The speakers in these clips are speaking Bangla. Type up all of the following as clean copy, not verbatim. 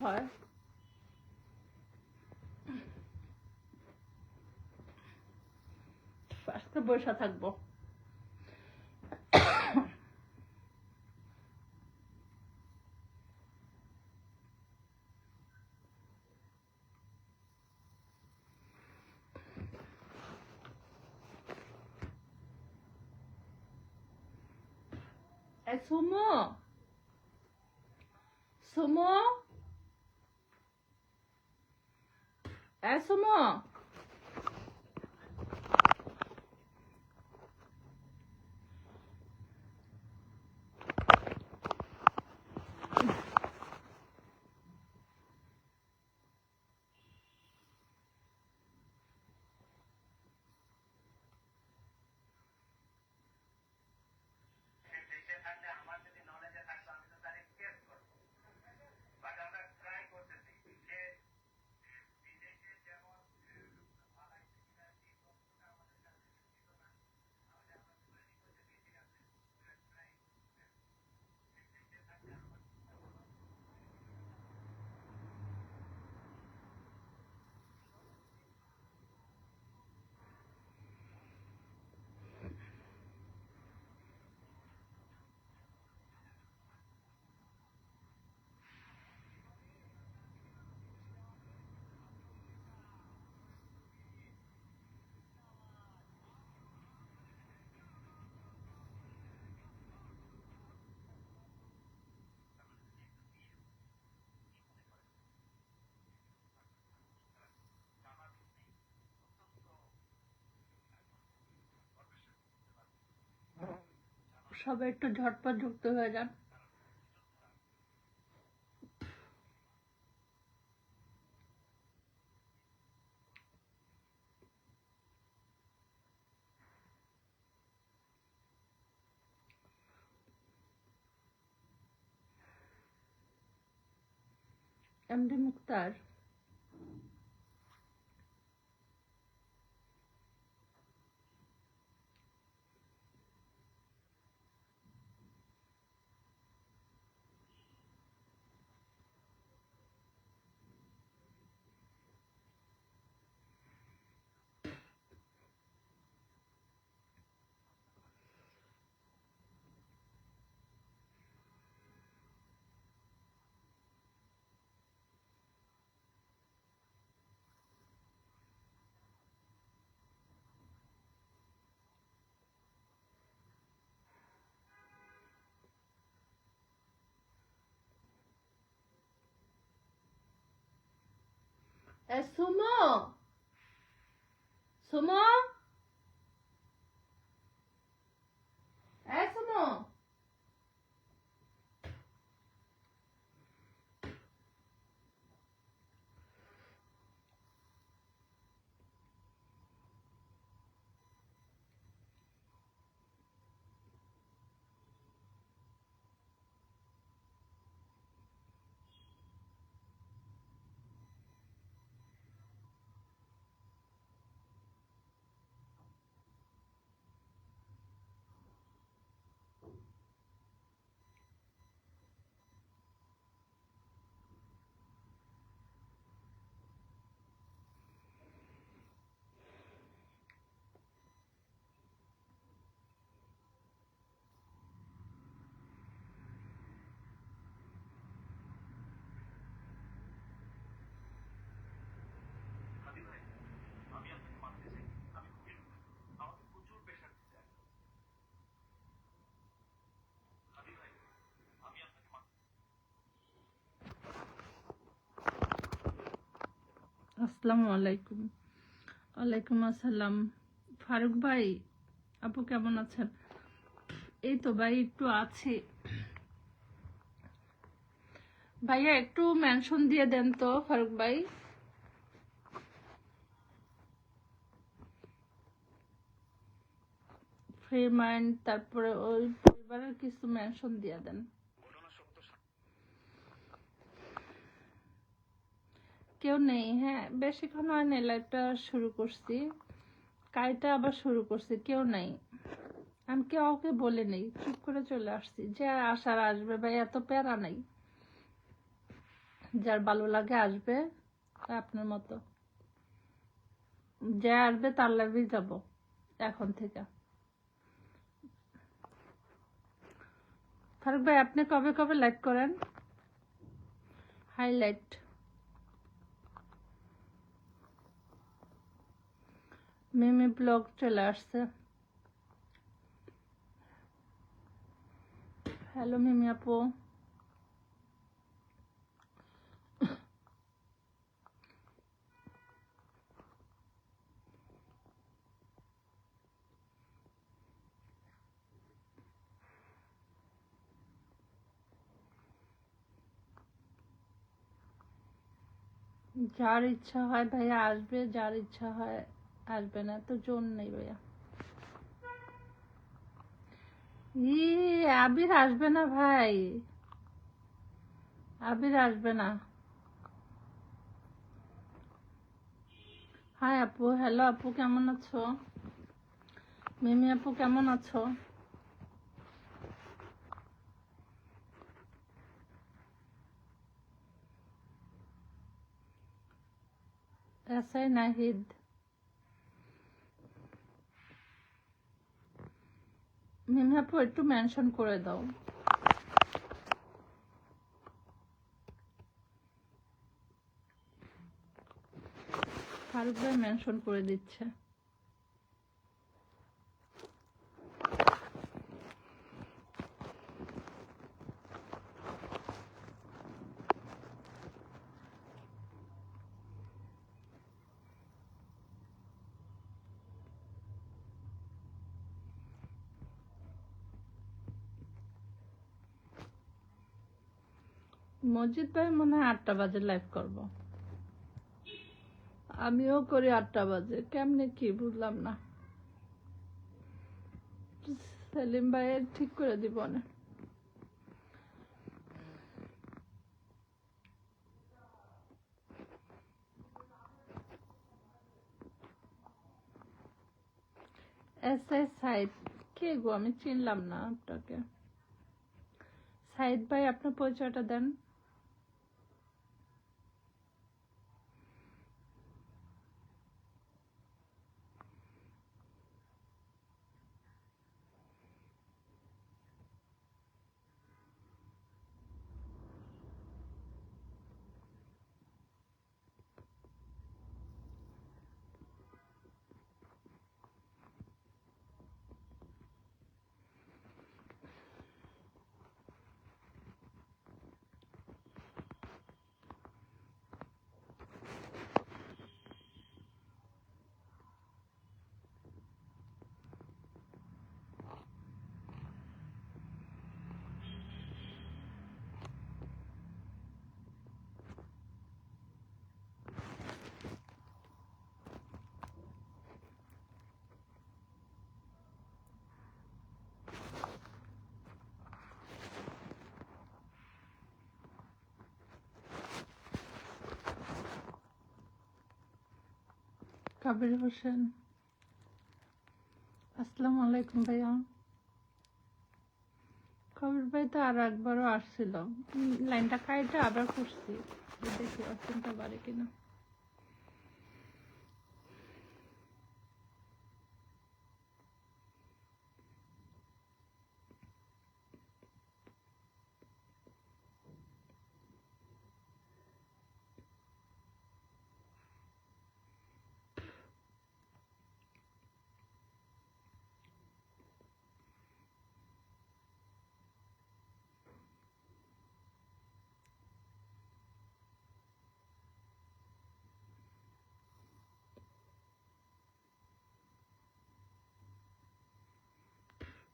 হয় আজকে বসে থাকবো। সুমো সুমো সুমো সবাই একটু ঝটপট যুক্ত হয়ে যান। এমডি মুক্তার সুমো সুমো সুমো আসসালামু আলাইকুম। ওয়ালাইকুম আসসালাম। ফারুক ভাই, আপু কেমন আছেন? এই তো ভাই একটু আছি। ভাইয়া একটু মেনশন দিয়ে দেন তো ফারুক ভাই। ফ্রি মাইন্ড, তারপরে ওই পরিবারের কিছু মেনশন দিয়ে দেন। কেউ নেই? হ্যাঁ, বেশিক্ষণ হয় না, লাইভটা শুরু করছি, কাইটা আবার শুরু করছি, কেউ নাই। আমি কাউকে বলে নেই, চুপ করে চলে আসছি। যে আসার আসবে ভাই, এত প্যারা নাই। যার ভালো লাগে আসবে, আপনার মতো যে আসবে তার লাইভেই যাব এখন থেকে। ফারুক ভাই আপনি কবে কবে লাইভ করেন? হাইলাইট মিমি ব্লগ চলে আসছে। হ্যালো মিমি আপু। যার ইচ্ছা হয় ভাইয়া আসবে, যার ইচ্ছা হয় আসবে না, তো জোর নেই ভাইয়া। আবির আসবে না ভাই, আবির আসবে না। হাই আপু, হ্যালো আপু, কেমন আছো? মিমি আপু কেমন আছো? এসআই নাহিদ, মিমি আপু একটু মেনশন করে দাও। ফারুক ভাই মেনশন করে দিচ্ছে। মসজিদ ভাই মনে হয় 8টা বাজে লাইভ করবো, আমিও করি 8টা বাজে, কেমনে কি বুঝলাম না। সেলিম ভাইয়ের ঠিক করে দিব না। এসআই সাইদ কে গো? আমি চিনলাম না আপনাকে। সাইদ ভাই আপনার পরিচয়টা দেন। কাবির হোসেন, আসসালামু আলাইকুম ভাইয়া। কবির ভাই তো আর একবারও আসছিল, লাইনটা কাইটা আবার করছি, দেখি অচিন্তা পারে কিনা।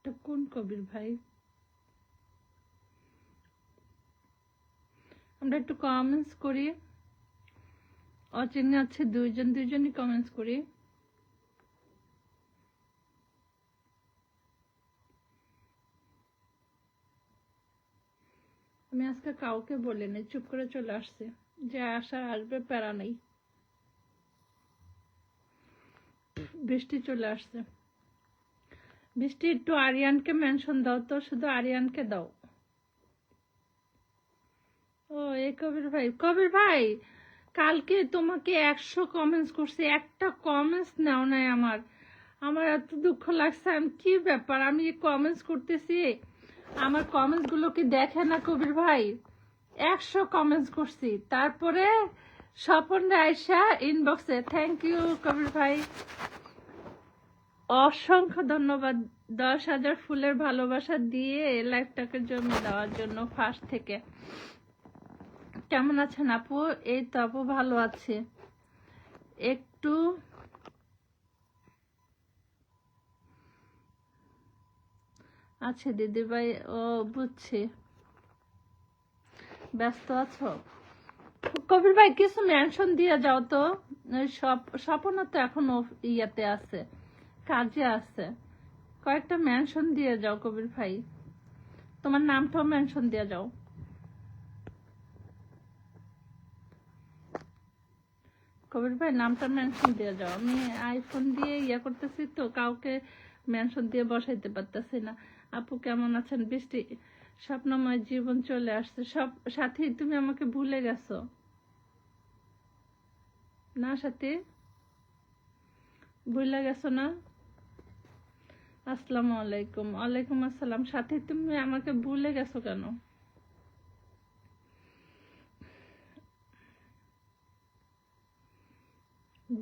এটা কোন কবির ভাই? আমরা একটু কমেন্টস করি, অচিনে আছে দুইজনই কমেন্টস করি। আমি আজকে কাউকে বলিনি, চুপ করে চলে আসছে, যে আসার আসবে, প্যারা নেই। বৃষ্টি চলে আসছে। বৃষ্টি একটু আরিয়ানকে মেনশন দাও তো, শুধু আরিয়ানকে দাও। ও এই কবির ভাই কালকে তোমাকে 100 কমেন্টস করছি, একটা কমেন্টস নাও নাই আমার। আমার এত দুঃখ লাগছে, আমি কি ব্যাপার, আমি কমেন্টস করতেছি, আমার কমেন্টস গুলো কি দেখে না কবির ভাই? 100 কমেন্টস করছি, তারপরে স্বপন আয়সা ইনবক্সে থ্যাংক ইউ কবির ভাই, অসংখ্য ধন্যবাদ 10,000 ফুলের ভালোবাসা দিয়ে লাইফটাকে জমি দেওয়ার জন্য ফার্স্ট থেকে। কেমন আছেন আপু? এই তো আপু ভালো আছে, একটু আছে দিদি ভাই। ও বুঝছি, ব্যস্ত আছো। কবির ভাই কিছু মেনশন দিয়ে যাও তো, স্বপ্ন তো এখন ইয়াতে আছে, কাজে আছে, কয়েকটা মেনশন দিয়ে যাও কবির ভাই, তোমার নামটাও মেনশন দিয়ে যাও। কবির ভাই নামটা মেনশন দিয়ে যাও, আমি আইফোন দিয়ে ইয়া করতেছি তো, কাউকে মেনশন দিয়ে বসাইতে পারতেছি না। আপু কেমন আছেন? বৃষ্টি স্বপ্নময় জীবন চলে আসছে। সব সাথী তুমি আমাকে ভুলে গেছো না? সাথী ভুলে গেছো না? আসসালামু আলাইকুম। ওয়ালাইকুম আসসালাম। সাথী তুমি আমাকে ভুলে গেছো কেন?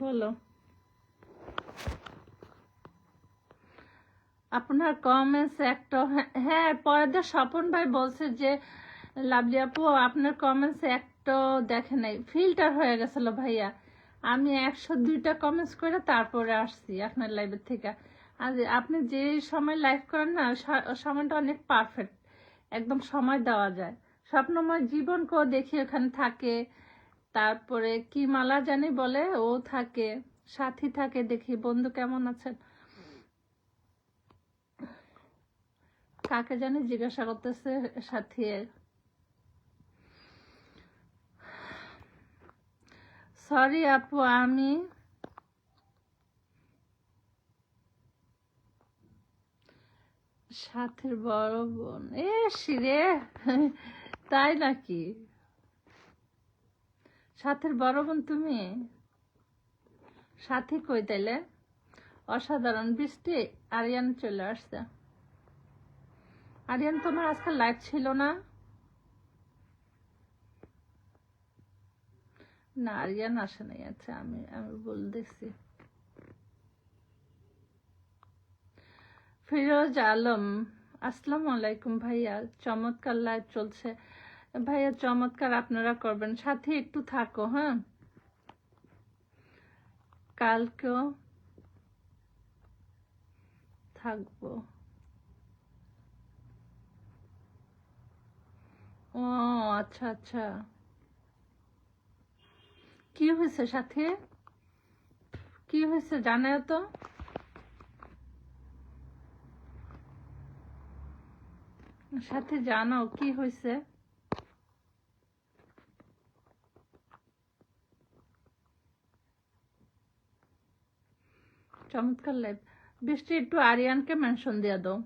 বলো। আপনার কমেন্টস একটা, হ্যাঁ পয়দা স্বপন ভাই বলছে যে লাভলি আপু আপনার কমেন্টস একটা দেখে নাই, ফিল্টার হয়ে গেছিল ভাইয়া। আমি 102টা কমেন্টস করে তারপরে আসছি আপনার লাইভের থেকে। আর আপনি যে সময় লাইভ করেন না, সময়টা অনেক পারফেক্ট, একদম সময় দেওয়া যায়। স্বপ্নময় জীবন কেউ দেখি ওখানে থাকে, তারপরে কি মালা জানি বলে ও থাকে, সাথী থাকে, দেখি বন্ধু কেমন আছেন কাকে জানি জিজ্ঞাসা করতেছে সাথী। সরি আপু, আমি সাথীর বড় বোন। এ শিরে, তাই নাকি? সাথীর বড় বোন তুমি? সাথী কই তাইলে? অসাধারণ। বৃষ্টি আরিয়ান চলে আসছে। আরিয়ান তোমার আজকে লাইভ ছিল না? না আরিয়ান আসে নাই। আচ্ছা আমি আমি বল দেখছি। ফিরোজ আলম আসসালামু আলাইকুম ভাইয়া, চমৎকার লাইভ চলছে ভাইয়া, চমৎকার আপনারা করবেন। সাথে একটু থাকো হ্যাঁ, কালকেও থাকবো। ও আচ্ছা আচ্ছা, কি হয়েছে সাথে? কি হয়েছে জানাও তো। সাথে জানাও কি হয়েছে। চমৎকার লাইভ। বৃষ্টি একটু আরিয়ানকে মেনশন দিয়ে দাও।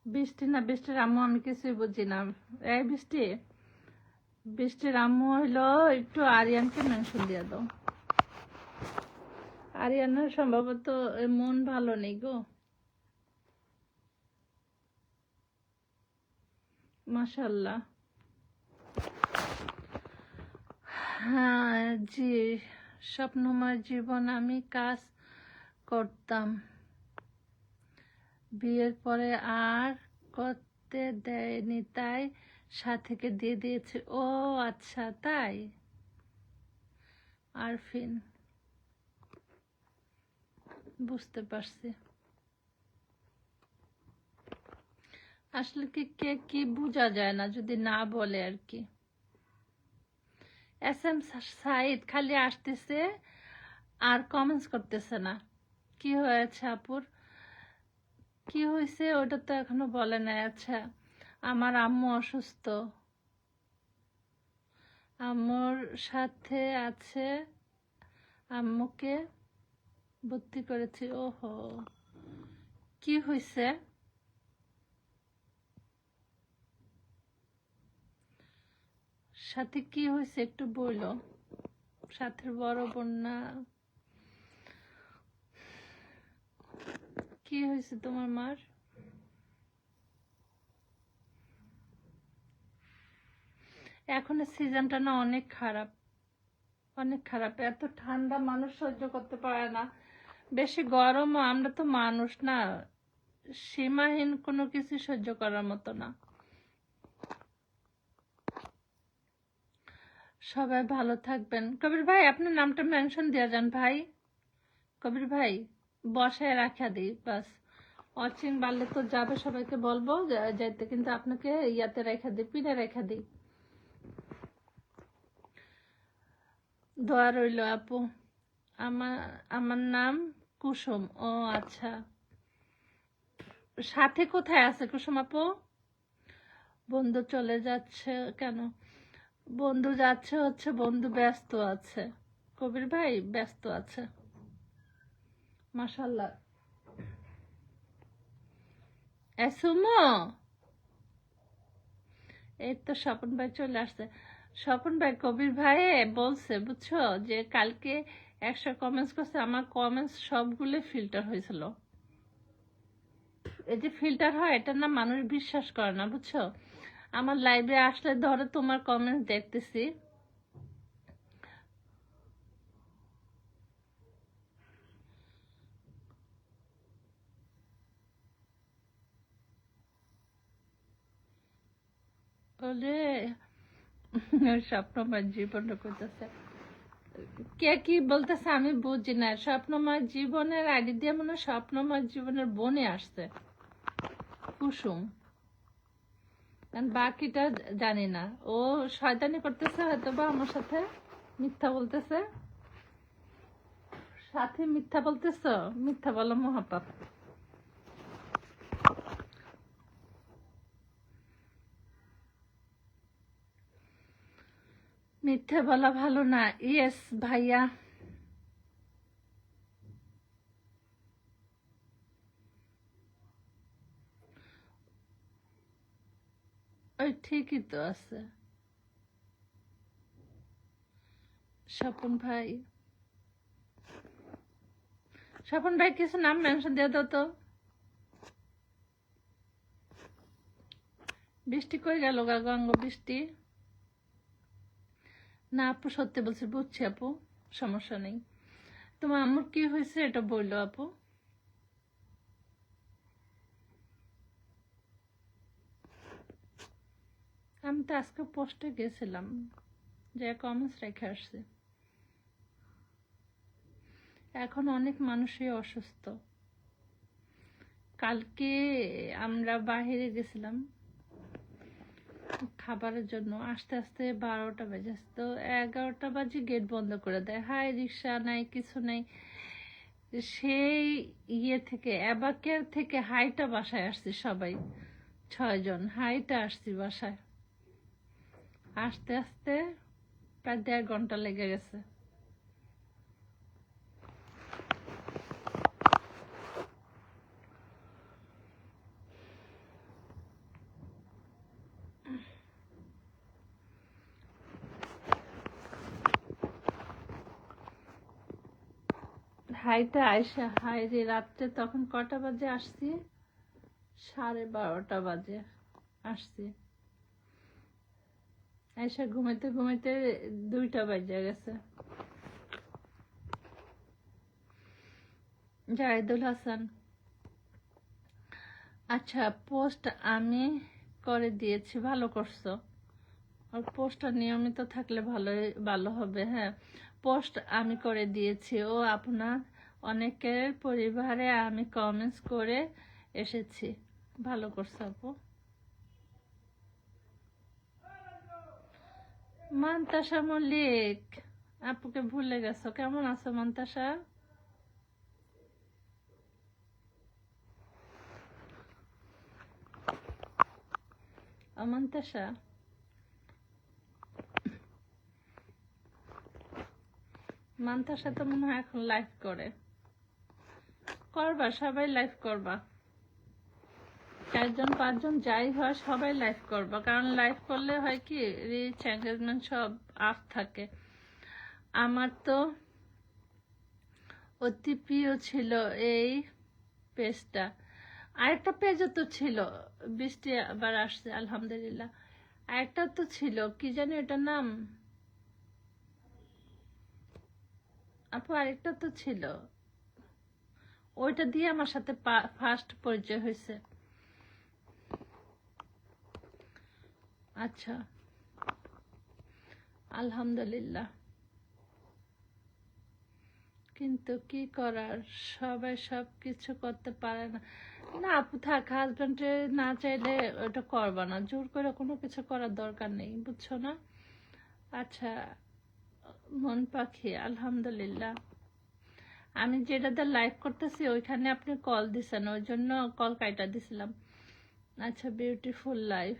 বৃষ্টি না, বৃষ্টির আম্মু আমি কিছুই বুঝি না। এই বৃষ্টি, বৃষ্টির আম্মু হইলো একটু আরিয়ানকে মেনশন দিয়ে দাও। আরিয়ানের সম্ভবত মন ভালো নেই গো। মাশাল্লাহ। হ্যাঁ জি, স্বপ্নময় জীবন আমি কাজ করতাম, বিয়ের পরে আর করতে দেয়নি, তাই সাথীকে দিয়ে দিয়েছে। ও আচ্ছা তাই। আরফিন বুঝতে পারছি। আসলে কি কে কি বোঝা যায় না যদি না বলে আর কি। SM সাইদ খালি আসতেছে আর কমেন্টস করতেছে না। কি হয়েছে আপুর, কি হয়েছে ওটা তো এখনো বলে নাই। আচ্ছা আমার আম্মু অসুস্থ, আম্মুর সাথে আছে, আম্মুকে ভর্তি করেছি। ওহো, কি হয়েছে? সাথে কি হয়েছে একটু বললো। সাথে বড় বোন না, কি হয়েছে তোমার মার? এখন সিজনটা না অনেক খারাপ, অনেক খারাপ। এত ঠান্ডা মানুষ সহ্য করতে পারে না, বেশি গরম। আমরা তো মানুষ না, সীমাহীন কোনো কিছু সহ্য করার মতো না। সবাই ভালো থাকবেন। কবির ভাই আপনার নামটা মেনশন দিয়ে যান ভাই। কবির ভাই বসায় রাখা দিই বাস। ওয়াচিং বাড়লে তো যাবে, সবাইকে বলবো যাইতে, কিন্তু আপনাকে ইয়াতে রেখা দিই, পিনে রেখা দিই। দোয়া রইল আপু। আমার আমার নাম কুসুম। ও আচ্ছা, সাথে কোথায় আছে কুসুম আপু? বন্ধু চলে যাচ্ছে কেন? বন্ধু যাচ্ছে হচ্ছে, বন্ধু ব্যস্ত আছে। কবির ভাই ব্যস্ত আছে। মাশাল্লাহ। সুমো, এই তো স্বপন ভাই চলে আসছে। স্বপন ভাই কবির ভাই বলছে বুঝছো, যে কালকে 100 কমেন্টস করছে, আমার কমেন্টস সবগুলো ফিল্টার হয়েছিল। এই যে ফিল্টার হয়, এটা না মানুষ বিশ্বাস করে না বুঝছো। আমার লাইভে আসলে ধরো তোমার কমেন্টস দেখতেছি, বলে স্বপ্নময় জীবনটা করতেছে। কে কি বলতেছে আমি বুঝি না। স্বপ্নময় জীবনের আইডি দিয়ে মনে হয় স্বপ্নময় জীবনের বোনে আসছে কুসুম, বাকিটা জানি না। ও শয়তানি করতেছে হয়তো বা আমার সাথে, মিথ্যা বলতেছে। সাথে মিথ্যা বলতেছ, মিথ্যা বলো মহাপাপ। মিথ্যে বলা ভালো না। ইয়েস ভাইয়া। ওই ঠিকই তো আছে। স্বপন ভাই, স্বপন ভাই কিছু নাম মেনশন দিয়ে দাও তো। বৃষ্টি কই গেল গা গঙ্গ বৃষ্টি? না আপু সত্যি বলছি, বুঝছি আপু, সমস্যা নেই। তোমার আম্মুর কি হয়েছে এটা বললো আপু। আমি তো আজকে পোস্টে গেছিলাম, যে কমেন্টস রেখে আসছি। এখন অনেক মানুষই অসুস্থ। কালকে আমরা বাহিরে গেছিলাম খাবারের জন্য, আস্তে আস্তে 12টা বেজে, তো 11টা বাজে গেট বন্ধ করে দেয়। হাই রিক্সা নাই, কিছু নাই। সেই ইয়ে থেকে অ্যাবাকের থেকে হাইটা বাসায় আসছি সবাই, 6 জন হাইটা আসছি বাসায়। আসতে আসতে প্রায় 1.5 ঘন্টা লেগে গেছে। হাইটা আইসা হাই রে রাত্রে তখন কটা বাজে আসছি? 12:30 বাজে আসছি। আইসা ঘুমাইতে ঘুমাইতে 2টা বাজে গেছে। জাহিদুল হাসান, আচ্ছা পোস্ট আমি করে দিয়েছি, ভালো করছো। আর পোস্টটা নিয়মিত থাকলে ভালোই ভালো হবে। হ্যাঁ, পোস্ট আমি করে দিয়েছি। ও আপনার অনেকের পরিবারে আমি কমেন্টস করে এসেছি, ভালো করছো আপু। মান্তাসা মল্লিক, আপুকে ভুলে গেছো। কেমন আছো মান্তাসা? মান্তাসা, মান্তাসা তো মনে হয় এখন লাইভ করে। করবা, সবাই লাইভ করবা, 4জন 5জন যাই হয় সবাই লাইভ করবা, কারণ লাইভ করলে হয় কি রিচ এঙ্গেজমেন্ট সব আপ থাকে। আমার তো অতি প্রিয় ছিল এই পেজটা। আরেকটা পেজও তো ছিল, বৃষ্টি আবার আসছে আলহামদুলিল্লাহ। আরেকটা তো ছিল, কি জানি এটার নাম আপু, আরেকটা তো ছিল, ওইটা দিয়ে আমার সাথে ফার্স্ট পরিচয় হয়েছে। আচ্ছা আলহামদুলিল্লাহ, কিন্তু কি করার, সবাই সব কিছু করতে পারে না। না আপু থাক, হাজব্যান্ডে না চাইলে ওটা করবা না, জোর করে কোনো কিছু করার দরকার নেই, বুঝছো না? আচ্ছা মন পাখি আলহামদুলিল্লাহ, আমি যেটাতে লাইভ করতেছি ওইখানে আপনি কল দিছেন, ওই জন্য কল কাইটা দিছিলাম। আচ্ছা বিউটিফুল লাইফ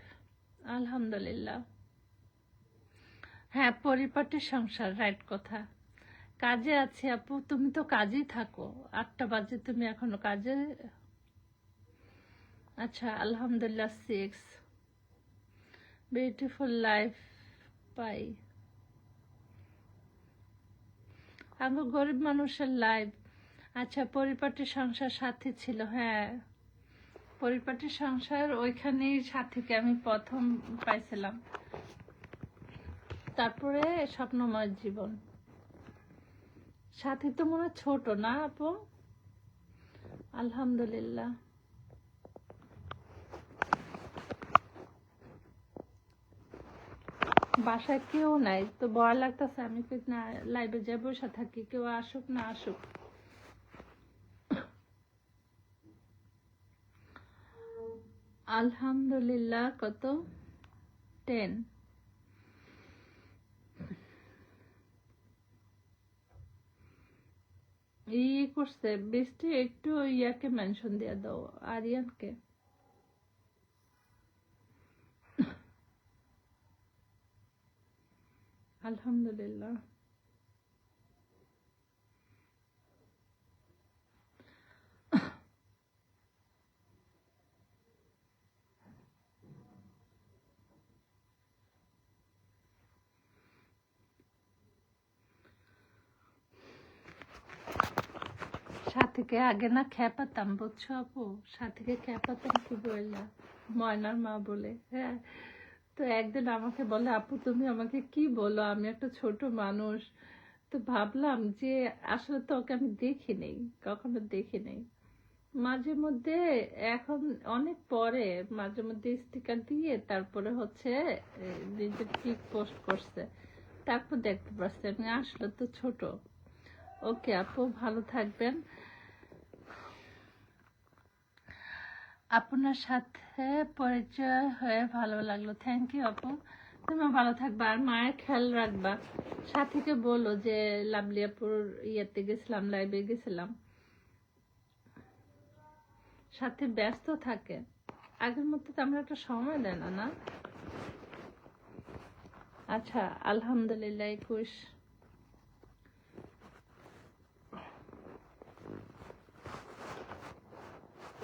আলহামদুলিল্লাহ। হ্যাঁ পরিপাটির সংসার, রাইট কথা। কাজে আছি আপু, তুমি তো কাজেই থাকো, 8টা বাজে, তুমি এখনো কাজে। আচ্ছা আলহামদুলিল্লাহ 6 বিউটিফুল লাইফ পাই। আমি গরিব মানুষের লাইফ। আচ্ছা পরিপাটির সংসার সাথী ছিল, হ্যাঁ পরিপাটির সংসার, ওইখানেই সাথীকে আমি প্রথম পাইছিলাম, তারপরে স্বপ্নময় জীবন। সাথী তো মনে হয় ছোট না আপু? আলহামদুলিল্লাহ। বাসায় কেউ নাই তো ভয় লাগতেছে, আমি না লাইভে যাই বসে থাকি, কেউ আসুক না আসুক। আলহামদুলিল্লাহ কত 10। ই করছে বৃষ্টি, একটু ইয়াকে মেনশন দিয়ে দাও, আরিয়ানকে। আলহামদুলিল্লাহ। সাথীকে আগে না খেপাতাম, বুঝছো আপু, সাথীকে খেপাতাম কি বললা, ময়নার মা বলে। হ্যাঁ তো একদিন আমাকে বলে, আপু তুমি আমাকে কি বলো, আমি একটা ছোট মানুষ। তো ভাবলাম যে আসলে তো ওকে আমি দেখি নেই, কখনো দেখি নেই। মাঝে মধ্যে এখন অনেক পরে মাঝে মধ্যে স্টিকার দিয়ে তারপরে হচ্ছে নিজের পিক পোস্ট করছে, তারপর দেখতে পাচ্ছি আমি আসলে তো ছোট। ওকে আপু ভালো থাকবেন, আপনার সাথে পরিচয় হয়ে ভালো লাগলো। থ্যাংক ইউ আপু, তুমি ভালো থাকবা আর মায়ের খেয়াল রাখবা। সাথীকে বলো যে লাভলিয়াপুর ইয়েতে গেছিলাম, লাইভে গেছিলাম। সাথে ব্যস্ত থাকে, আগের মতো তো আমরা একটা সময় দেয় না না। আচ্ছা আলহামদুলিল্লাহ 21।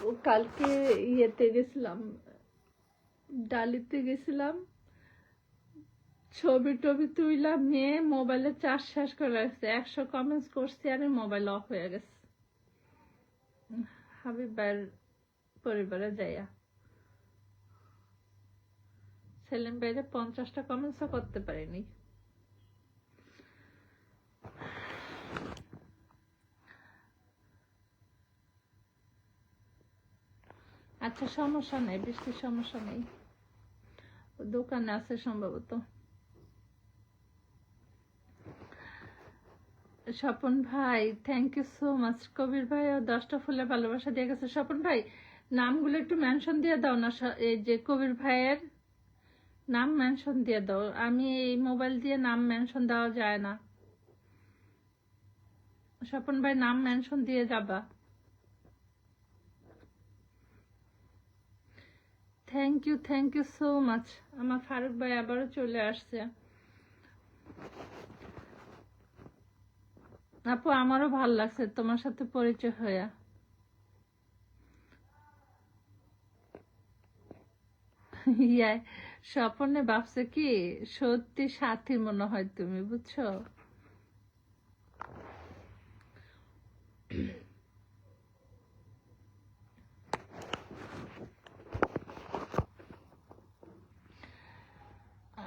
ও কালকে ইয়েতে গেছিলাম, ডালিতে গেছিলাম, ছবি টবি তুইলাম, মেয়ে মোবাইলে চার্জ শেষ করে রাখছে, 100 কমেন্টস করছি আর মোবাইল অফ হয়ে গেছে। হাবিব ভাইয়ের পরিবারে যাইয়া সেলিম ভাইরে 50টা কমেন্টসও করতে পারিনি। আচ্ছা সমস্যা নেই, বৃষ্টির সমস্যা নেই, দোকানে আছে সম্ভবত। স্বপন ভাই থ্যাংক ইউ সো মাচ, কবির ভাই ও 10টা ফুলের ভালোবাসা দিয়ে গেছে। স্বপন ভাই নামগুলো একটু মেনশন দিয়ে দাও না, এই যে কবির ভাইয়ের নাম মেনশন দিয়ে দাও, আমি এই মোবাইল দিয়ে নাম মেনশন দেওয়া যায় না। স্বপন ভাই নাম মেনশন দিয়ে যাবা। Thank you so much. আমার ফারুক ভাই আবারও চলে আসছে। আপু আমারও ভালো লাগছে তোমার সাথে পরিচয় হয়ে। ইয়া স্বপনে ভাবছে কি সত্যি সাথী মনে হয় তুমি, বুঝছো?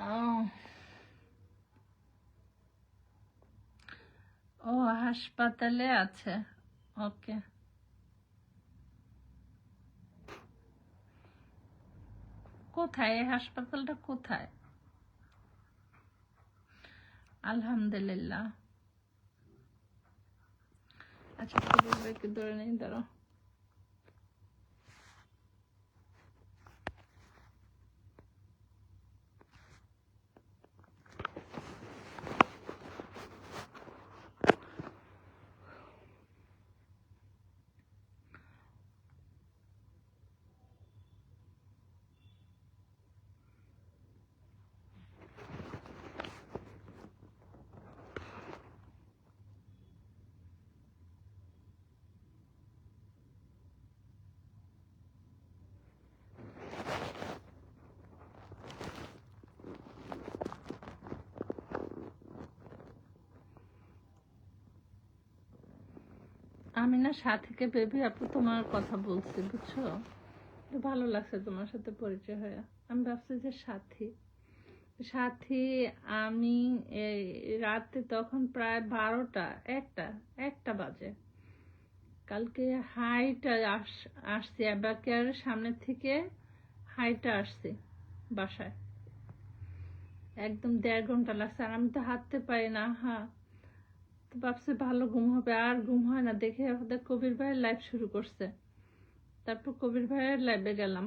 আহ, ও হাসপাতালে আছে। ওকে। কোথায় এই হাসপাতালটা, কোথায়? আলহামদুলিল্লাহ। আচ্ছা কবির ভাইকে ধরে নেই, দাঁড়াও। আমি না সাথীকে বেবি আপু তোমার কথা বলছি, বুঝছো? তো ভালো লাগছে তোমার সাথে পরিচয় হয়ে। আমি ভাবছি যে সাথী সাথী আমি এই রাতে তখন প্রায় 12টা, একটা বাজে। কালকে হাইটা আসছি অ্যাবাকেয়ারের সামনে থেকে, হাইটা আসছি বাসায়। একদম 1.5 ঘন্টা লাগছে, আর আমি তো হাঁটতে পারি না। হ্যাঁ, তো ভাবছি ভালো ঘুম হবে, আর ঘুম হয় না দেখে আমাদের কবির ভাইয়ের লাইভ শুরু করছে। তারপর কবির ভাইয়ের লাইভে গেলাম।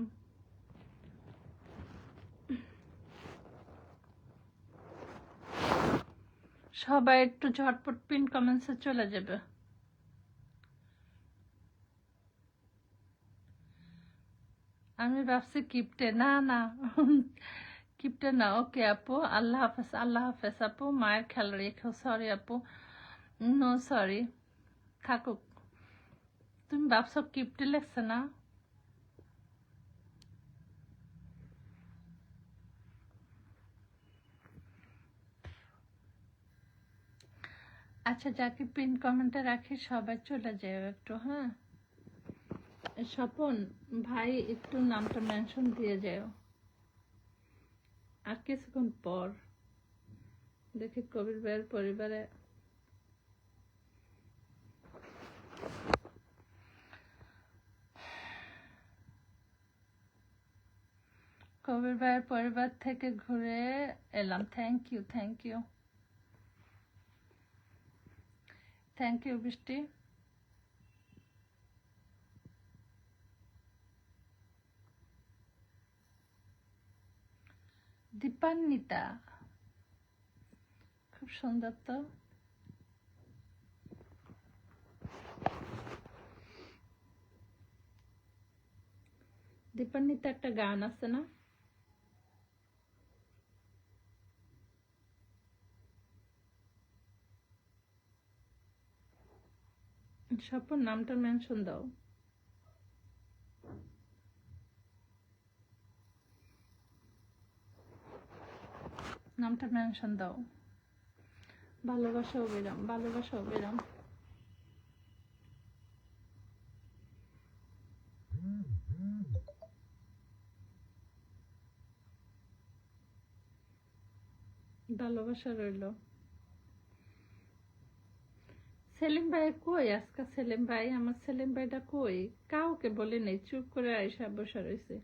সবাই একটু ঝটপট পিন কমেন্টসে চলে যাবে। আমি ভাবছি কিপটে, না না কিপটে না। ওকে আপু, আল্লাহ হাফেজ, আল্লাহ হাফেজ আপু, মায়ের খেয়াল রেখো। সরি আপু, নো সরি, থাকুক। তুমি ভাবছো কিপটে লেগছে না? আচ্ছা যাকে পিন কমেন্টে রাখি সবাই চলে যায় একটু। হ্যাঁ স্বপন ভাই একটু নামটা মেনশন দিয়ে যাও। আর কিছুক্ষণ পর দেখি কবির ভাইয়ের পরিবারে কবির ভাইয়ের পরিবার থেকে ঘুরে এলাম। Thank you, thank you, thank you Brishti. Dipanwita, খুব সুন্দর তো। দীপান্বিতা একটা গান আছে না? স্বপন নামটা মেনশন দাও, নামটা মেনশন দাও। ভালোবাসা অবিরাম, ভালোবাসা অবিরাম। ভালোবাসা রইল। সেলিম ভাই কই আজকে? সেলিম ভাই, আমার সেলিম ভাইটা কই? কাউকে বলে নেই, চুপ করে আইসা বসে রয়েছে।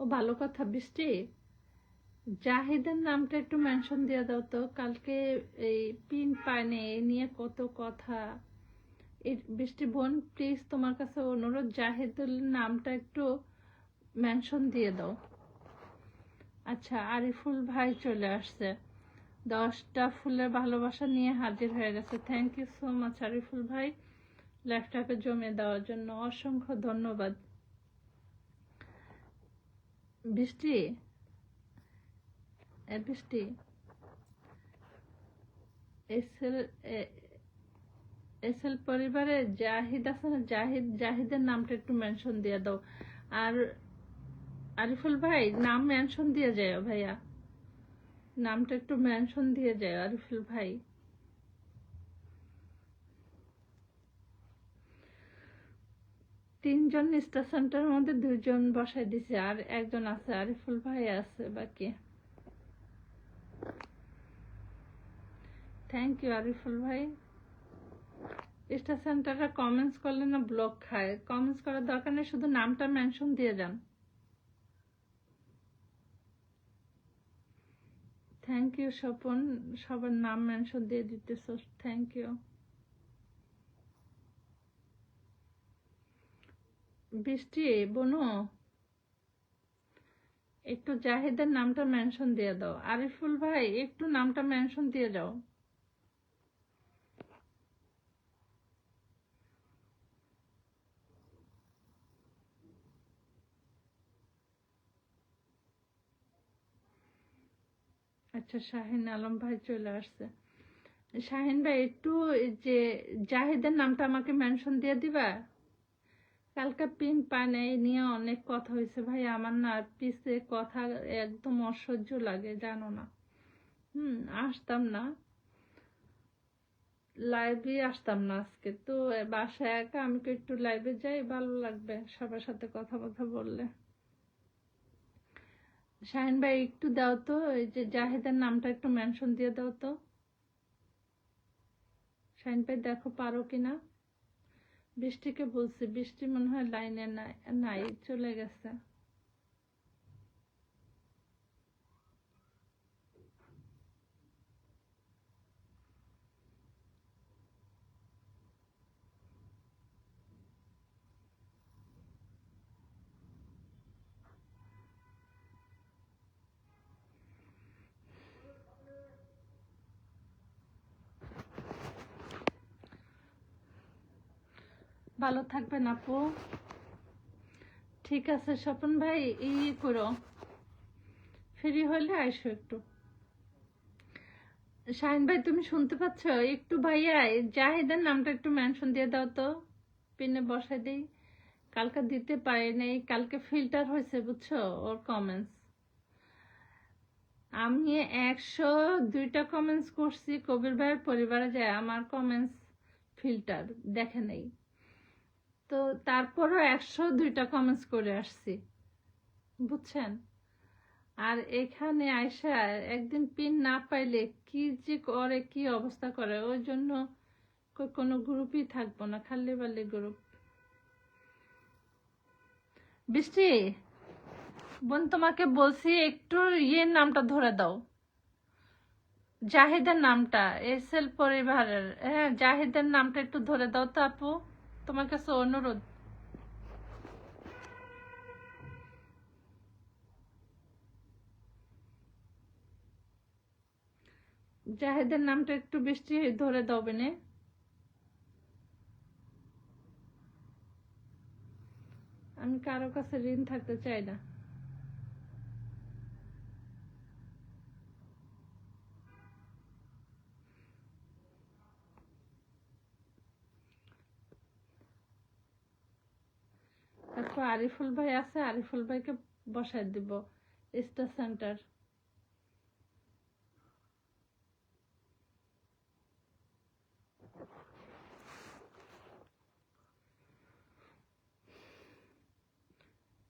ও ভালো কথা বৃষ্টি, জাহিদের নামটা একটু মেনশন দিয়ে দাও তো। কালকে এই পিন পায়নি, এই নিয়ে কত কথা। এই বৃষ্টি বোন প্লিজ তোমার কাছে অনুরোধ, জাহিদের নামটা একটু মেনশন দিয়ে দাও। আচ্ছা আরিফুল ভাই চলে আসছে, 10টা ফুলের ভালোবাসা নিয়ে হাজির হয়ে গেছে। Thank you so much Ariful ভাই, লাইফটাকে জমিয়ে দেওয়ার জন্য অসংখ্য ধন্যবাদ। বৃষ্টি, বৃষ্টি, এসএল এসএল পরিবারে জাহিদ আছে না, জাহিদের নামটা একটু মেনশন দিয়ে দাও। আর আরিফুল ভাই নাম মেনশন দিয়ে যায় ভাইয়া, নামটা একটু মেনশন দিয়ে যায় আরিফুল ভাই। তিনজন স্টার সেন্টারের মধ্যে দুইজন বসাই দিছে, আর একজন আছে, আরিফুল ভাই আছে বাকি। থ্যাংক ইউ আরিফুল ভাই। স্টার সেন্টাররা কমেন্টস করলে না ব্লক খায়, কমেন্টস করার দরকার নেই, শুধু নামটা মেনশন দিয়ে যান। থ্যাংক ইউ স্বপন, সবার নাম মেনশন দিয়ে দিতেছ, থ্যাংক ইউ। বৃষ্টি বনু, একটু জাহিদের নামটা মেনশন দিয়ে দাও। আরিফুল ভাই একটু নামটা মেনশন দিয়ে যাও। আচ্ছা, শাহিন আলম ভাই চলে আসছে। শাহিন ভাই একটু যে জাহিদের নামটা আমাকে মেনশন দিয়ে দিবা। কালকে পিন পান এই নিয়ে অনেক কথা হয়েছে ভাই, আমার না পিছে কথা একদম অসহ্য লাগে জানো না। আসতাম না, লাইভে আসতাম না আজকে তো, বাসায় একা, আমি একটু লাইভে যাই, ভালো লাগবে সবার সাথে কথা কথা বললে। শাহিন ভাই একটু দাও তো, এই যে জাহিদের নামটা একটু মেনশন দিয়ে দাও তো। শাহিন ভাই দেখো পারো কিনা। বৃষ্টিকে বলছি, বৃষ্টি মনে হয় লাইনে নাই, চলে গেছে। ভালো থাকবেন আপু। ঠিক আছে স্বপন ভাই, করো, ফ্রি হলে আইসো একটু। শাহিন ভাই তুমি শুনতে পাচ্ছ? একটু ভাইয়া জাহিদের নামটা একটু মেনশন দিয়ে দাও তো, পিনে বসাই দিই। কালকে দিতে পারি নাই, কালকে ফিল্টার হয়েছে বুঝছো ওর কমেন্টস। আমি 102টা কমেন্টস করছি কবির ভাইয়ের পরিবারে যায়, আমার কমেন্টস ফিল্টার দেখে নেই তো, তারপরও 102টা কমেন্টস করে আসছি বুঝছেন। আর এখানে আয়সা একদিন পিন না পাইলে কি যে করে, কি অবস্থা করে, ওই জন্য কোনো গ্রুপই থাকবো না, খালি বালি গ্রুপ। বৃষ্টি বোন তোমাকে বলছি একটু নামটা ধরে দাও, জাহিদের নামটা, এসএল পরিবারের, হ্যাঁ জাহিদের নামটা একটু ধরে দাও তো আপু, তোমার কাছে অনুরোধ। জাহিদের নামটা একটু বৃষ্টি ধরে দাও বেনে। আমি কারো কাছে ঋণ থাকতে চাই না। তারপর আরিফুল ভাই আছে, আরিফুল ভাইকে বসাই দিব স্টার সেন্টার।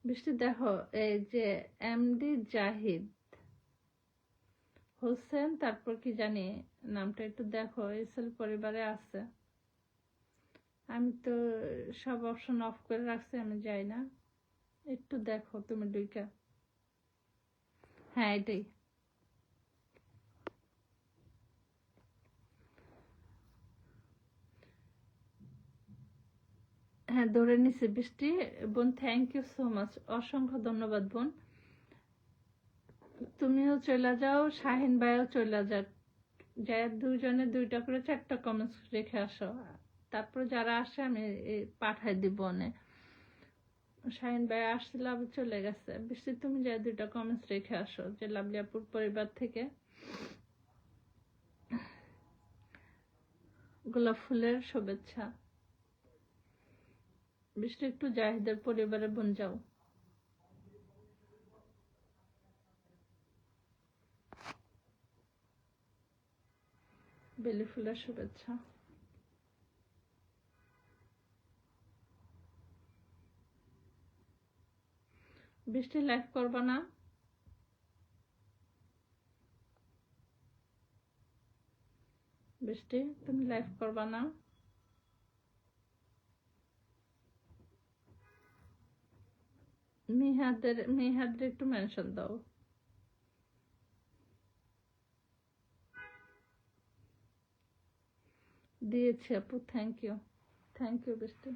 বৃষ্টি দেখো, এই যে এমডি জাহিদ হোসেন, তারপর কি জানি নামটা একটু দেখো, এসএল পরিবারে আছে। আমি তো সব অপশন অফ করে রাখছি, আমি যাই না, একটু দেখো তুমি দুইটা। হ্যাঁ এটাই। হ্যাঁ ধরে নিছি বৃষ্টি বোন, থ্যাংক ইউ সো মাচ, অসংখ্য ধন্যবাদ বোন। তুমিও চলে যাও, শাহিন ভাইও চলে যাক, যাই দুইজনে 2টা করে 4টা কমেন্টস রেখে আসো। তারপর যারা আসে আমি পাঠাই দিব অনেক। শাহিন ভাই আসছিল আবার চলে গেছে। বৃষ্টি তুমি যে 2টা কমেন্টস রেখে আসো, যে লাভলি আপুর পরিবার থেকে গোলাপ ফুলের শুভেচ্ছা। বৃষ্টি একটু জাহিদের পরিবারে বোন যাও। বেলি ফুলের শুভেচ্ছা। বৃষ্টি লাইভ করবা না? বৃষ্টি তুমি লাইভ করবা না? মিহাদের একটু মেনশন দাও। দিয়েছি আপু, থ্যাংক ইউ বৃষ্টি।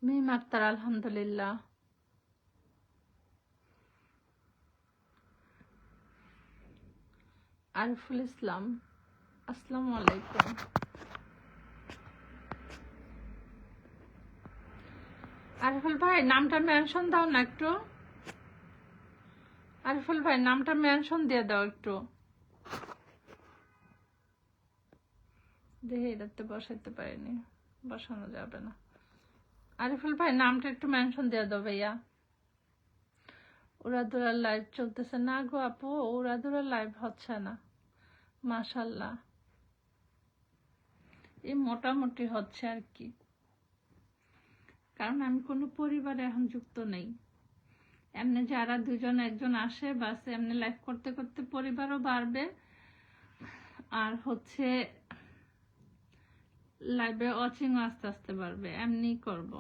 মিম আক্তার আলহামদুলিল্লাহ। আরিফুল ইসলাম আসসালামু আলাইকুম। আরিফুল ভাই নামটা মেনশন দাও না একটু। আরিফুল ভাই নামটা মেনশন দিয়ে দাও একটু। দেখে এটাতে বসাইতে পারিনি, বসানো যাবে না। আরিফুল ভাই নামটা একটু মেনশন দিয়ে দাও ভাইয়া। উড়াদুরা লাইভ চলতেছে না গো আপু, উড়াদুরা লাইভ হচ্ছে না মাশাল্লাহ। এই মোটামুটি হচ্ছে আর কি, কারণ আমি কোনো পরিবারে এখন যুক্ত নেই। এমনি যারা দুজন একজন আসে বাস এমনি লাইভ করতে করতে পরিবারও বাড়বে, আর হচ্ছে লাইভে ওয়াচিংও আস্তে আস্তে বাড়বে। এমনি করব।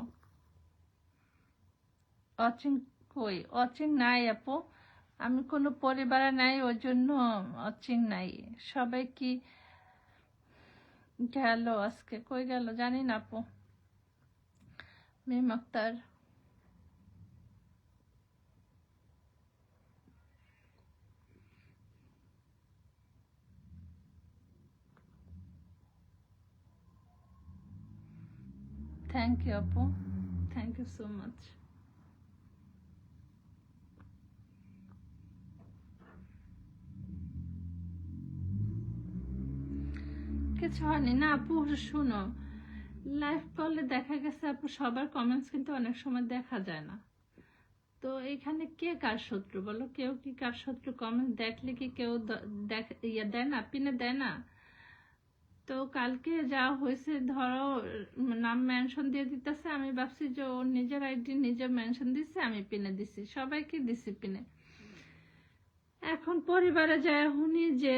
ওয়াচিং কই? ওয়াচিং নাই আপু, আমি কোনো পরিবারে নাই, ওই জন্য ওয়াচিং নাই। সবাই কি গেল আজকে, কই গেল জানি না আপু। মিম আক্তার থ্যাংক ইউ আপু, থ্যাংক ইউ সো মাচ। কিছু হয়নি না আপু। শুনো, লাইভ করলে দেখা গেছে আপু সবার কমেন্টস কিন্তু অনেক সময় দেখা যায় না। তো এখানে কে কার শত্রু বলো? কেউ কি কার শত্রু? কমেন্ট দেখলে কি কেউ দেয় না, পিনে দেয় না? তো কালকে যা হয়েছে, ধরো নাম মেনশন দিয়ে দিতেছে, আমি ভাবছি যে ওর নিজের আইডি নিজে মেনশন দিচ্ছে, আমি পিনে দিছি, সবাইকে দিছি পিনে। এখন পরিবারে যায় শুনি যে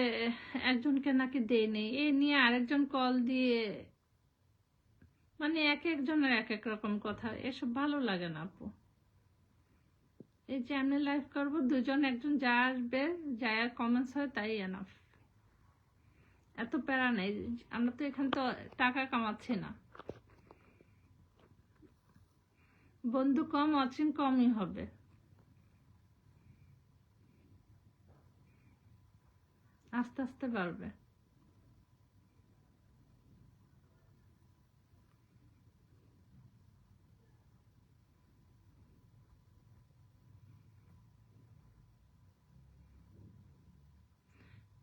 একজনকে নাকি দেয়নি, এই নিয়ে আরেকজন কল দিয়ে, মানে এক একজনের এক এক রকম কথা। এসব ভালো লাগে না আপু। এই যে আমি লাইভ করবো, দুজন একজন যা আসবে, যা কমেন্টস হয় তাই এনাফ। এত প্যারা নেই, আমরা তো এখানে তো টাকা কামাচ্ছি না। বন্ধু কম, ওয়াচিং কমই হবে। আস্তে আস্তে বাড়বে।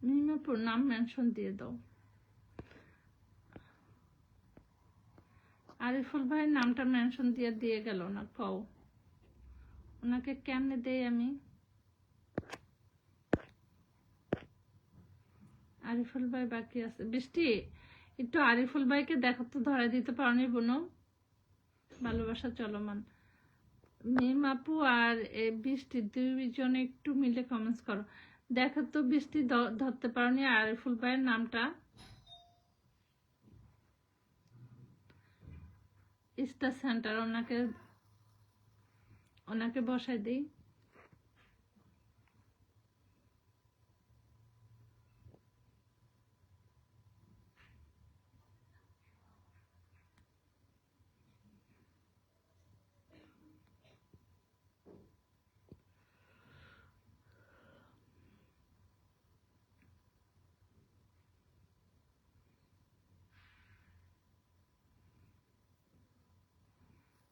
মিমিপুর নাম মেনশন দিয়ে দাও। আরিফুল ভাই নামটা মেনশন দিয়ে গেল না, কও ওনাকে কেমনে দেই আমি? আরিফুল ভাই বাকি আছে। বৃষ্টি একটু আরিফুল ভাইকে দেখো তো, ধরে দিতে পারনি বোনো? ভালোবাসা চলমান। মিম আপু আর বৃষ্টি দুইজনে একটু মিলে কমেন্টস করো। দেখো তো বৃষ্টি ধরতে পারোনি আরিফুল ভাইয়ের নামটা? স্টার সেন্টার, ওনাকে ওনাকে বসাই দিই।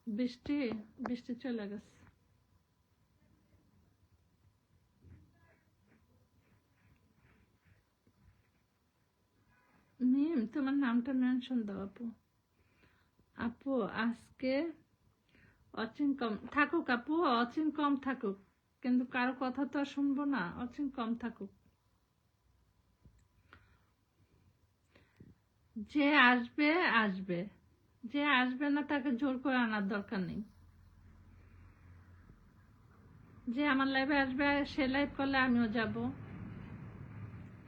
বৃষ্টি বৃষ্টি চলে গেছে। মিম তোমার নামটা মেনশন দাও আপু। আপু আজকে অচিন কম থাকুক, আপু অচিন কম থাকুক, কিন্তু কারো কথা তো আর শুনবো না, অচিন কম থাকুক। যে আসবে আসবে, যে আসবে না তাকে জোর করে আনার দরকার নেই। যে আমার লাইভে আসবে, সে লাইভ করলে আমিও যাব,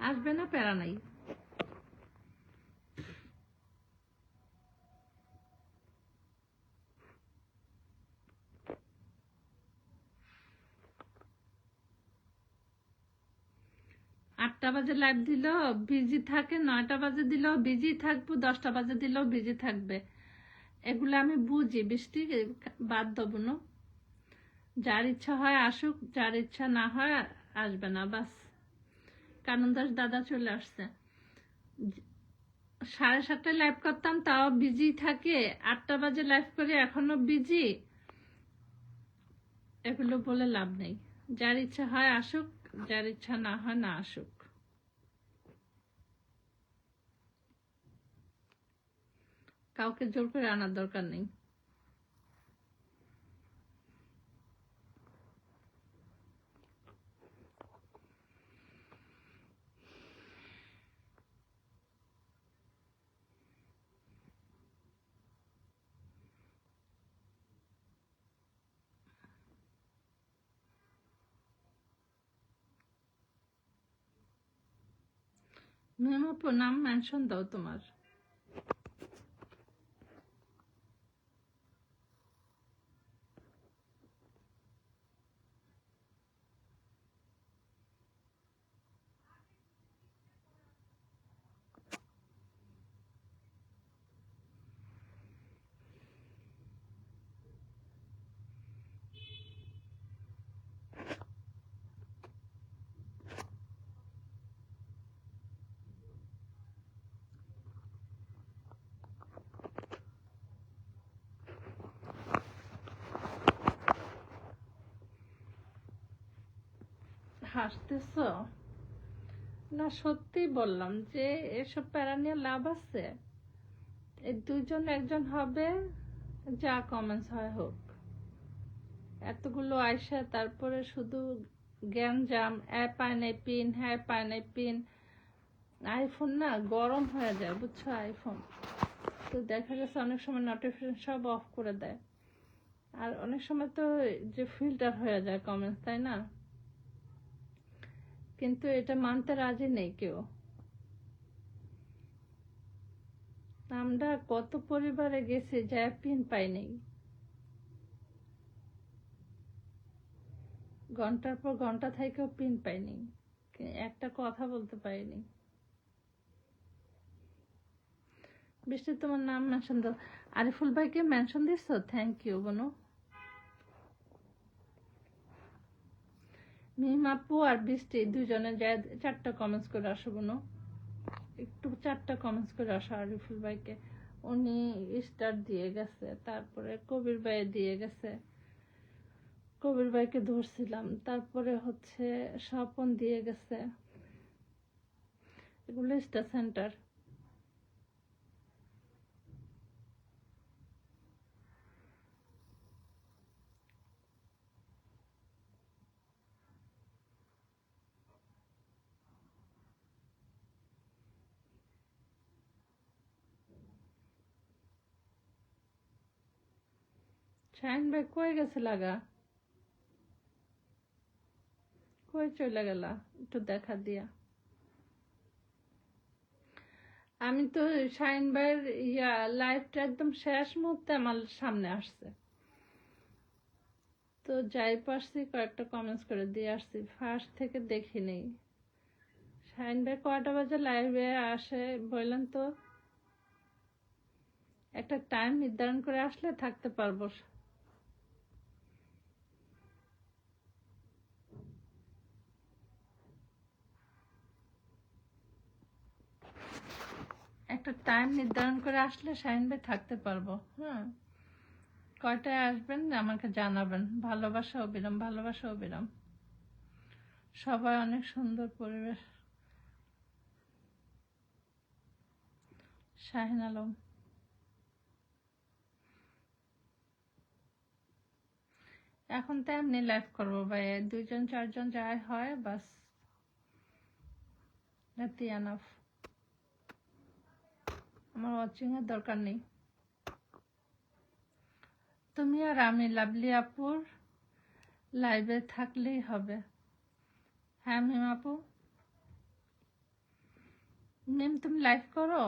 আসবে না প্যারা নাই। আটটা বাজে লাইভ দিলেও বিজি থাকে, 9টা বাজে দিলেও বিজি থাকবো, 10টা বাজে দিলেও বিজি থাকবে। এগুলো আমি বুঝি, বৃষ্টি বাদ দেবো না। যার ইচ্ছা হয় আসুক, যার ইচ্ছা না হয় আসবে না, বাস। কানন দাস দাদা চলে আসছে। 7:30টায় লাইভ করতাম, তাও বিজি থাকে। 8টা বাজে লাইভ করি, এখনো বিজি। এগুলো বলে লাভ নেই। যার ইচ্ছা হয় আসুক, যার ইচ্ছা না হয় না আসুক। কাউকে জোর করে আনার দরকার নেই। মেমো নাম মেনশন দাও তোমার। হাসতেছ না? সত্যি বললাম যে এসব প্যারা নিয়ে লাভ আছে? এই দুইজন একজন হবে, যা কমেন্টস হয় হোক। এতগুলো আয়সা, তারপরে শুধু জ্ঞান জাম, পায় নাই পিন, হ্যাঁ পায় নাই পিন। আইফোন না গরম হয়ে যায় বুঝছো, আইফোন তো দেখা গেছে অনেক সময় নোটিফিকেশন সব অফ করে দেয়। আর অনেক সময় তো যে ফিল্টার হয়ে যায় কমেন্টস, তাই না? কিন্তু এটা মানতে রাজি নেই কেউ। আমরা কত পরিবারে গেছি যা পিন পাই নেই, ঘন্টার পর ঘন্টা থেকেও পিন পাইনি, একটা কথা বলতে পারিনি। বৃষ্টি তোমার নাম মেনশন দাও। আরিফুল ভাইকে মেনশন দিচ্ছ, থ্যাংক ইউ বোনো। মিম আপু আর বৃষ্টি দুজনে যায় 4টা কমেন্টস করে আসো বোনো, একটু 4টা কমেন্টস করে আসো আরিফুল ভাইকে। উনি স্টার দিয়ে গেছে, তারপরে কবির ভাই দিয়ে গেছে, কবির ভাইকে ধরছিলাম, তারপরে হচ্ছে স্বপন দিয়ে গেছে। এগুলো স্টার সেন্টার। শাহিন ভাই কই গেছে লাগা, কই চলে গেলা, একটু দেখা দিয়া। আমি তো শাহিন ভাইয়ের লাইফটা একদম শেষ মুহূর্তে আমার সামনে আসছে, তো যাই পারছি কয়েকটা কমেন্টস করে দিয়ে আসছি, ফার্স্ট থেকে দেখি নেই। শাহিন ভাই কয়টা বাজে লাইভে আসে বললেন তো, একটা টাইম নির্ধারণ করে আসলে থাকতে পারবো। একটা টাইম নির্ধারণ করে আসলে শাহিন ভাই থাকতে পারবো। হ্যাঁ, কয়টায় আসবেন আমাকে জানাবেন। ভালোবাসা অবিরাম, ভালোবাসা অবিরাম। সবাই অনেক সুন্দর পরিবেশ। শাহিন আলম, এখন তো এমনি লাইভ করবো ভাই, 2-4 জন যাই হয় বাস, দ্যাটস এনাফ। আমার ওয়াচিং এর দরকার নেই। তুমি আর আমি লাভলি আপুর লাইভে থাকলেই হবে। হ্যাঁ মিম আপু, মিম তুমি লাইভ করো?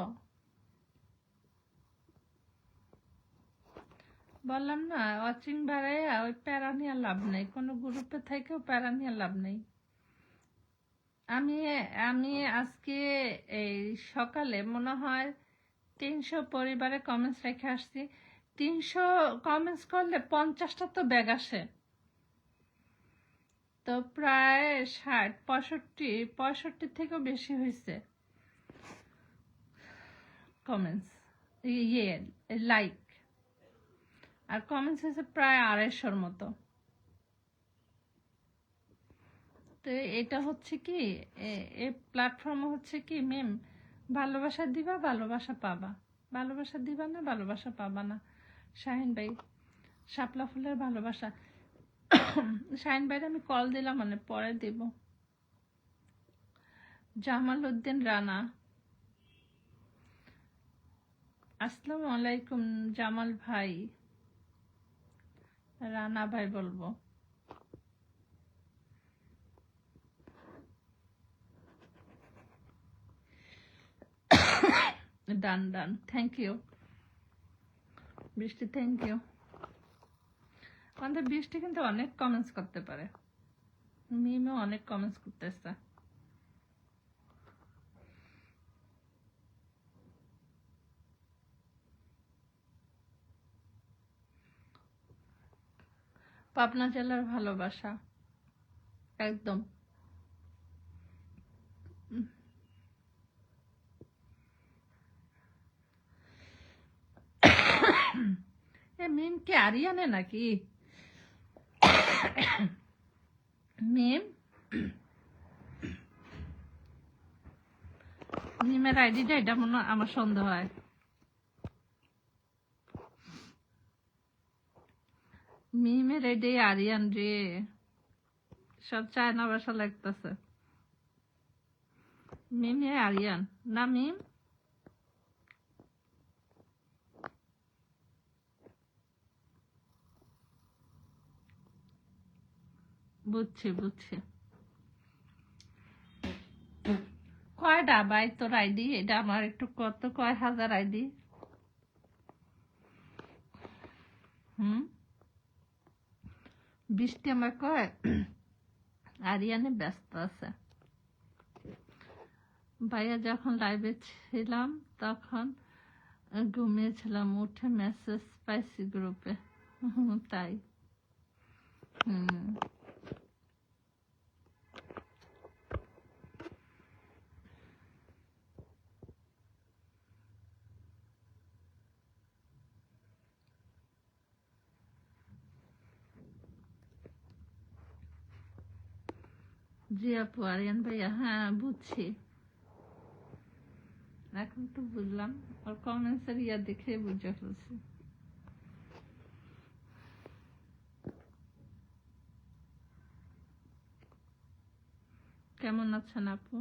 বললাম না, ওয়াচিং বাড়াইয়া ওই প্যারা নিয়ে লাভ নেই, কোনো গ্রুপে থেকেও প্যারা নিয়ে লাভ নেই। আমি আমি আজকে এই সকালে মনে হয় 300 পরিবারে কমেন্টস রেখে আসছি। 300 কমেন্টস করলে 50টা তো ব্যাগ আসে, তো প্রায় 65 থেকেও বেশি হয়েছে কমেন্টস, লাইক। আর কমেন্টস হয়েছে প্রায় 250-র মতো। তো এটা হচ্ছে কি, এই প্ল্যাটফর্ম হচ্ছে কি মেম, ভালোবাসা দিবা ভালোবাসা পাবা, ভালোবাসা দিবা না ভালোবাসা পাবা না। শাহিন ভাই, শাপলা ফুলের ভালোবাসা। শাহিন ভাইয়ের আমি কল দিলাম, মানে পরে দিব। জামাল উদ্দিন রানা, আসসালামু আলাইকুম জামাল ভাই, রানা ভাই বলবো। ডান ডান, থ্যাংক ইউ বৃষ্টি, থ্যাংক ইউ। আমাদের বৃষ্টি কিন্তু অনেক কমেন্টস করতে পারে, মিমও অনেক কমেন্টস করতেছে। পাবনা জেলার ভালোবাসা একদম। এ মিম কি আরিয়ানে নাকি? মিম, মিমের আইডিটা এটা মনে আমার সন্দেহ হয়। মিমের আইডি আরিয়ান রে, সব চায়না ভাষা লাগতেছে। মিমে আরিয়ান না মিম? বুঝছি বুঝছি। কয়টা ভাই তোর আইডি? এটা আমার একটু কত, কয় হাজার আইডি? বৃষ্টি আমার কয় আরিয়ানে ব্যস্ত আছে। ভাইয়া যখন লাইভে ছিলাম তখন ঘুমিয়েছিলাম, উঠে মেসেজ পাইছি গ্রুপে। তাই জি আপু, আরিয়ান ভাইয়া, হ্যাঁ বুঝছি, এখন তো বুঝলাম। আর কমেন্টসের দেখে বুঝে ফেলছি। কেমন আছেন আপু?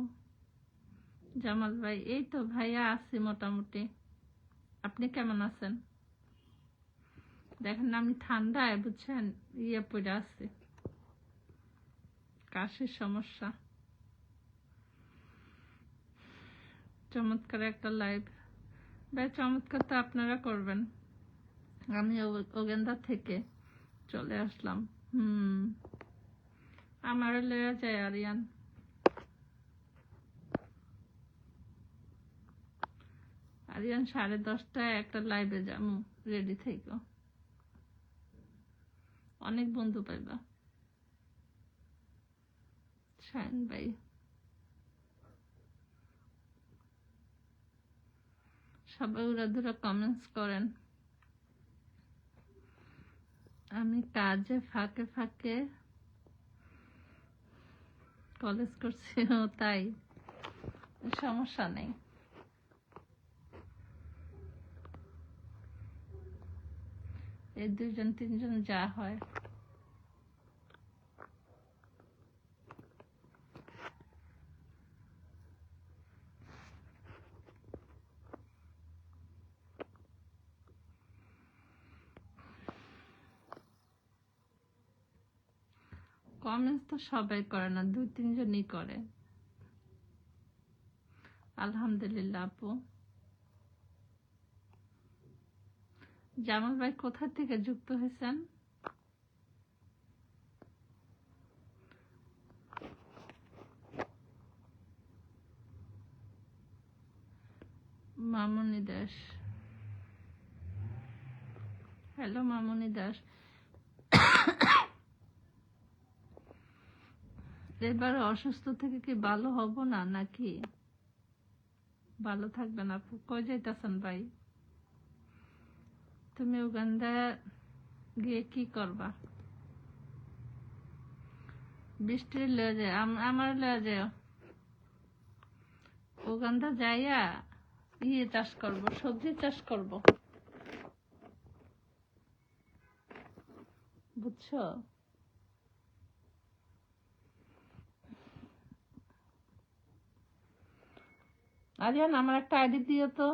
জামাল ভাই, এই তো ভাইয়া আছি মোটামুটি। আপনি কেমন আছেন? দেখেন না আমি ঠান্ডায় বুঝছেন ইয়ে পড়ে আছে, কাশির সমস্যা। চমৎকার একটা লাইভ, ভাই চমৎকার তো আপনারা করবেন। আমি ওগেন্দা থেকে চলে আসলাম। আমারও লয়া যায় আরিয়ান। আরিয়ান 10:30টায় একটা লাইভে যাবো, রেডি থেকো, অনেক বন্ধু পাইবা। শাইন ভাই সবাই উড়াধুরা কমেন্টস করেন। আমি কাজে ফাঁকে ফাঁকে কলেজ করছি, তাই সমস্যা নেই। এই 2-3 যা হয়। কমেন্টস তো সবাই করে না, 2-3জনই করে। আলহামদুলিল্লাহ আপু। জামাল ভাই কোথা থেকে যুক্ত হয়েছেন? মামুনি দাস, হ্যালো মামুনি দাস। এবার অসুস্থ থেকে কি ভালো হব না নাকি? ভালো থাকবেন আপু। কই যাইতেছেন ভাই? তুমি উগান্ডা গিয়ে কি করবা? বৃষ্টি লয়ে যায়, আমার লয়ে যায়। উগান্ডা যাইয়া ইয়ে চাষ করব, সবজি চাষ করব, বুঝছো? আরিয়ান আমার একটা আইডি দিও তো।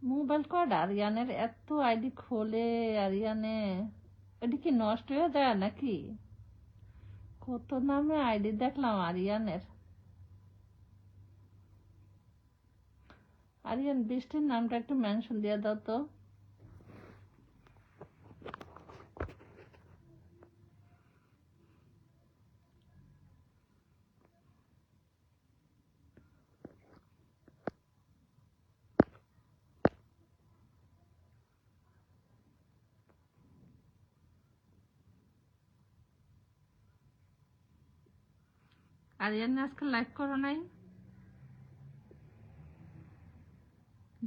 মোবাইল কর্ড আরিয়ানের এত আইডি খোলে আরিয়ানে, এটা কি নষ্ট হয়ে যায় নাকি? কত নামে আইডি দেখলাম আরিয়ানের। আরিয়ান বৃষ্টির নামটা একটু মেনশন দিয়ে দাও তো। আরিয়ান আজকে লাইভ করো নাই,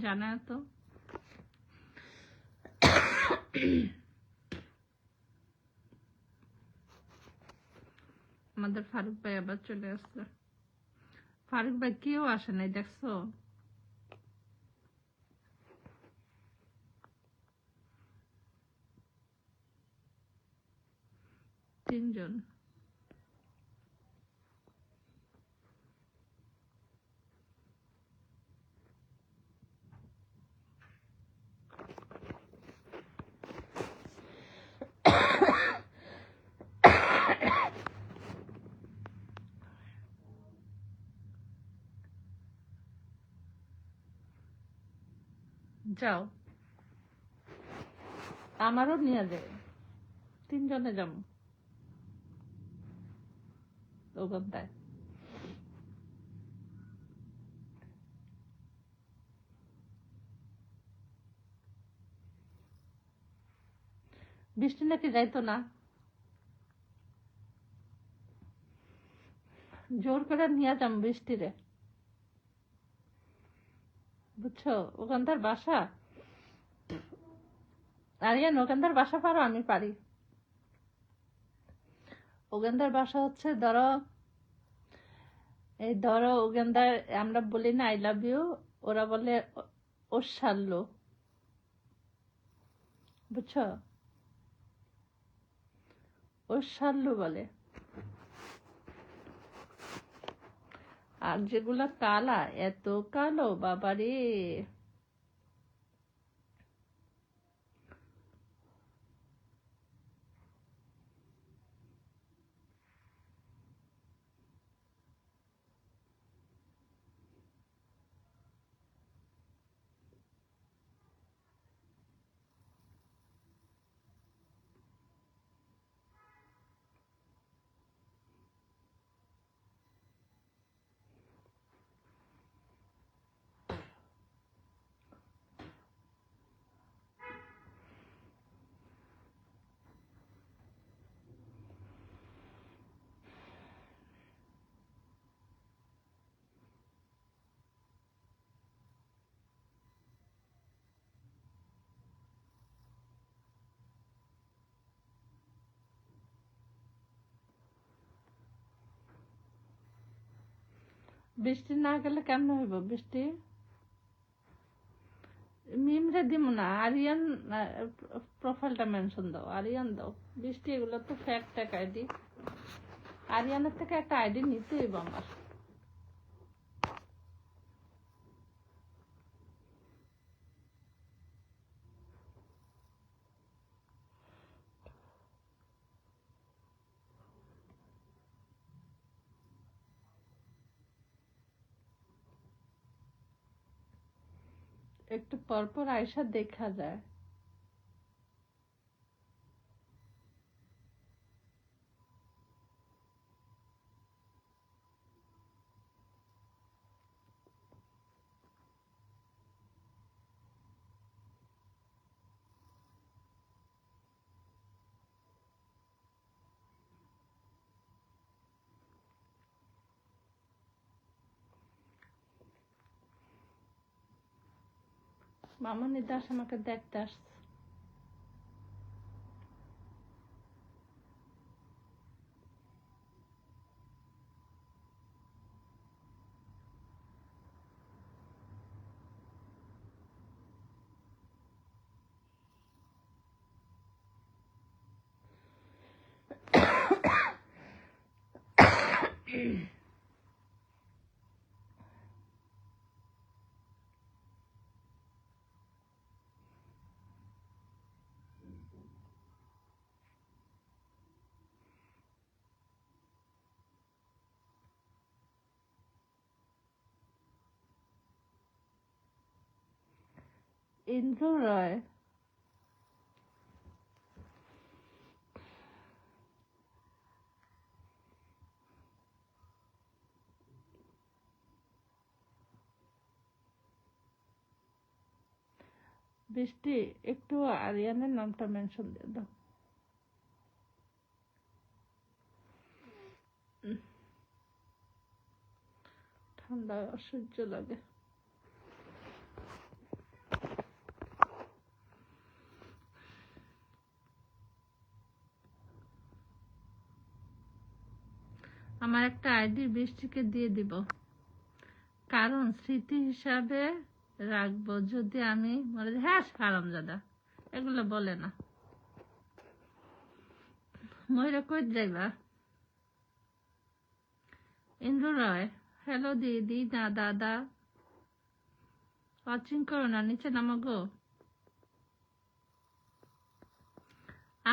জানাও তো। আমাদের ফারুক ভাই আবার চলে আসছে। ফারুক ভাই কেউ আসে নাই, দেখছো? 3জন। যাও, আমারও নিয়ে যাবে, 3জনে যাবো ওখানটায়। বৃষ্টি নাকি যাইতো না, জোর করে নিয়ে যাম বৃষ্টিরে, বুঝছো? ওখানটার বাসা আরিয়ান, ওখানটার বাসা পারো? আমি পারি। ওখানটার বাসা হচ্ছে ধরো, এই ধরো ওখানটার আমরা বলি না আই লাভ ইউ, ওরা বলে ওসাল্লু, বুঝছো? ওসাল্লু বলে। আর যেগুলা কালা, এত কালো বাবারে, বৃষ্টি না গেলে কেমন হইব বৃষ্টি? মিমরে দিব না, আরিয়ান প্রোফাইলটা মেনশন দাও, আরিয়ান দাও। বৃষ্টি এগুলো তো ফ্যাক্ট এক আইডি, আরিয়ানের থেকে একটা আইডি নিতে হইব আমার। একটু পরপর আয়সা দেখা যায়। মামনি দাস আমাকে দেখতে আসছে। ইন্দ্র রয়, বৃষ্টি একটু আরিয়ানের নামটা মেনশন দিয়ে দাও। ঠান্ডায় অসহ্য লাগে। আমার একটা আইডি বৃষ্টিকে দিয়ে দিব, কারণ স্মৃতি হিসাবে রাখবো। যদি আমি বলে হ্যাঁ হারামজাদা এগুলো বলে না। ময়ূরে কই যাইবা? ইন্দ্র রয়, হ্যালো দিদি না দাদা, ওয়াচিং করো না, নিচে নামো গো।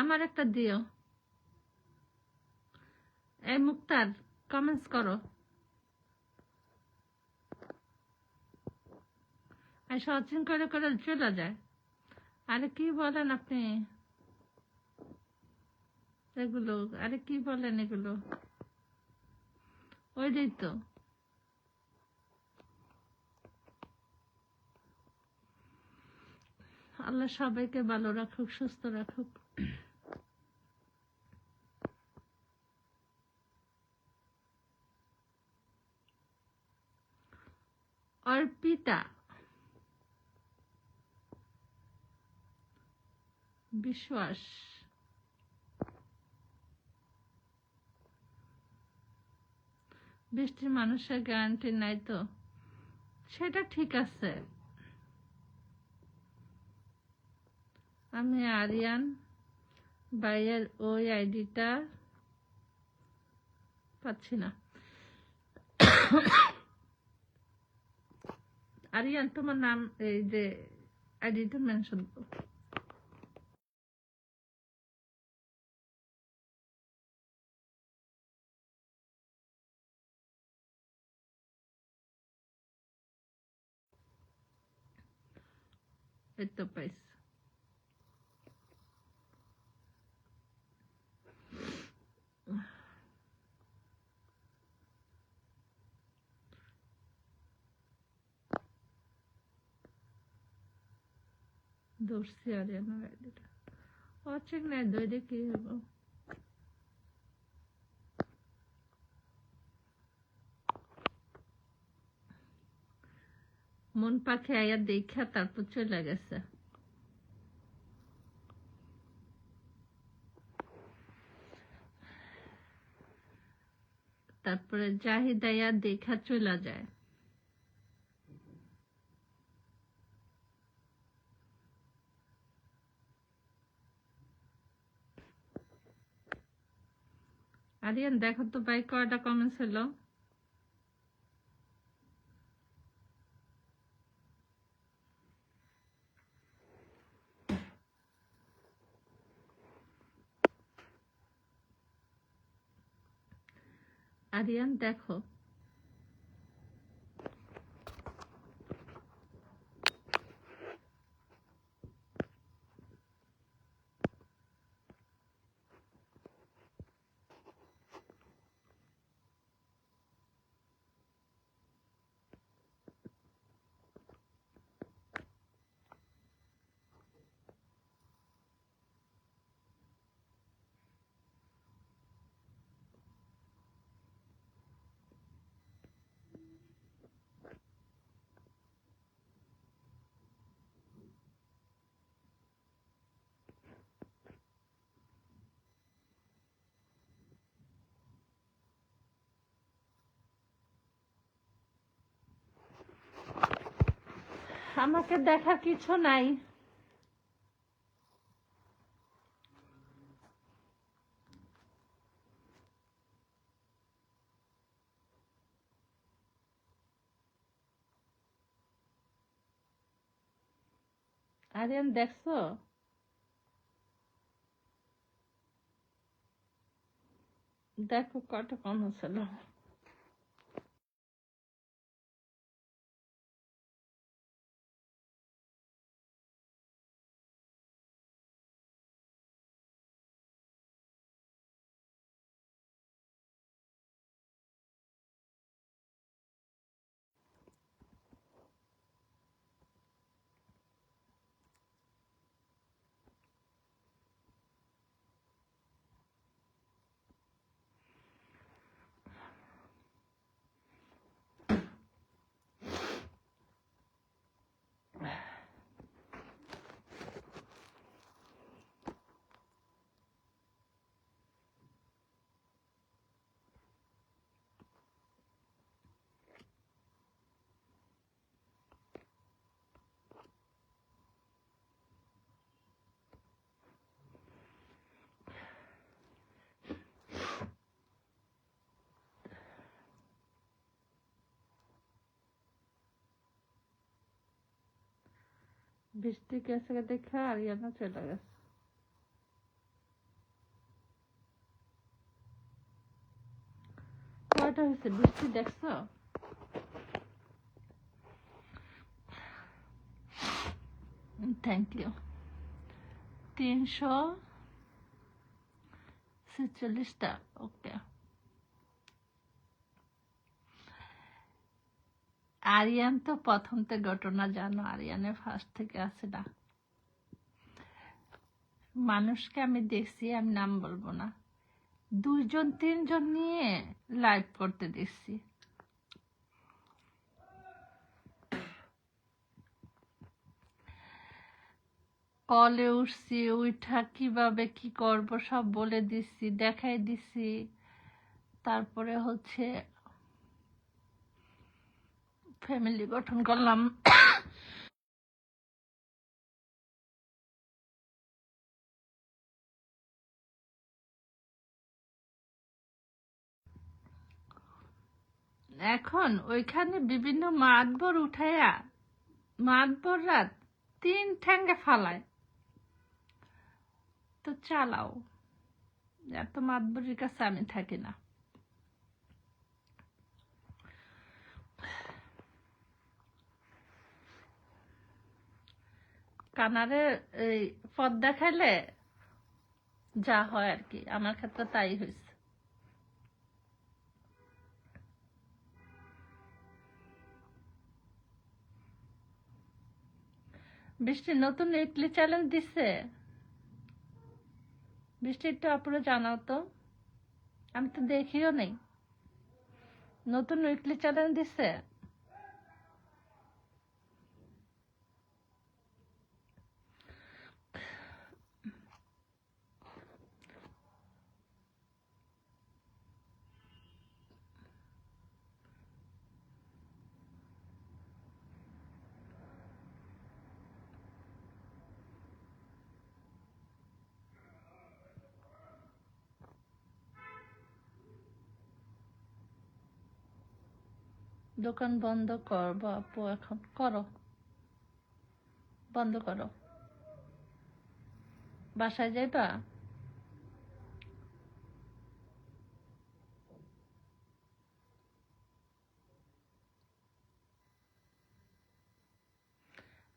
আমার একটা দিও। এই মুক্তার কমেন্টস করো। ওয়াচিং করে করে চলে যায়। আরে কি বলেন আপনি এগুলো? আরে কি বলেন এগুলো? ওইটাই তো। আল্লাহ সবাইকে ভালো রাখুক, সুস্থ রাখুক। অর্পিতা বিশ্বাস, বৃষ্টির মানুষের গ্যারান্টি নাই তো, সেটা ঠিক আছে। আমি আরিয়ান ভাইয়ের ওই আইডিটা পাচ্ছি না। আরিয়ান তোমার নাম, এই যে আইডিটা মেনশন করো। এই তো পাইছি। ধরছি আরিয়ানের আইডিটা। ওয়াচিং নাই দইরে কি হইব? মন পাখি আয়া দেখা তারপর চলে গেছে। তারপরে জাহিদাইয়া দেখা চলে যায়। আরিয়ান দেখো তো ভাই কয়টা কমেন্টস হলো। আরিয়ান দেখো। আমাকে দেখার কিছু নাই। আরিয়ান দেখছো? দেখো কত কম ছিল। বৃষ্টি গেছে দেখে আরিয়ানা চলে গেছে। কয়টা হয়েছে বৃষ্টি দেখছো? Thank you. 346টা। ওকে। আরিয়ান তো প্রথম থেকে ঘটনা জানো, আরিয়ানের ফার্স্ট থেকে আছে না। মানুষকে আমি দেখছি, আমি নাম বলবো না, 2-3জন নিয়ে লাইভ করতে দেখছি। কলে উঠছি, উঠা কিভাবে কি করব সব বলে দিচ্ছি, দেখাই দিচ্ছি। তারপরে হচ্ছে ফ্যামিলি গঠন করলাম। এখন ওইখানে বিভিন্ন মাতবর উঠাইয়া মাতবররা 3 ঠ্যাঙ্গে ফালায়। তো চালাও, এত মাতবরের কাছে আমি থাকি না। কানারে এই পথ দেখাইলে যা হয় আর কি, আমার ক্ষেত্রে তাই হয়েছে। বৃষ্টি নতুন ইডলি চ্যালেঞ্জ দিচ্ছে। বৃষ্টি একটু আপুরে জানাও তো, আমি তো দেখিও নেই। নতুন উইকলি চ্যালেঞ্জ দিচ্ছে। দোকান বন্ধ করবো আপু, এখন করো, বন্ধ করো। বাসায় যাইবা?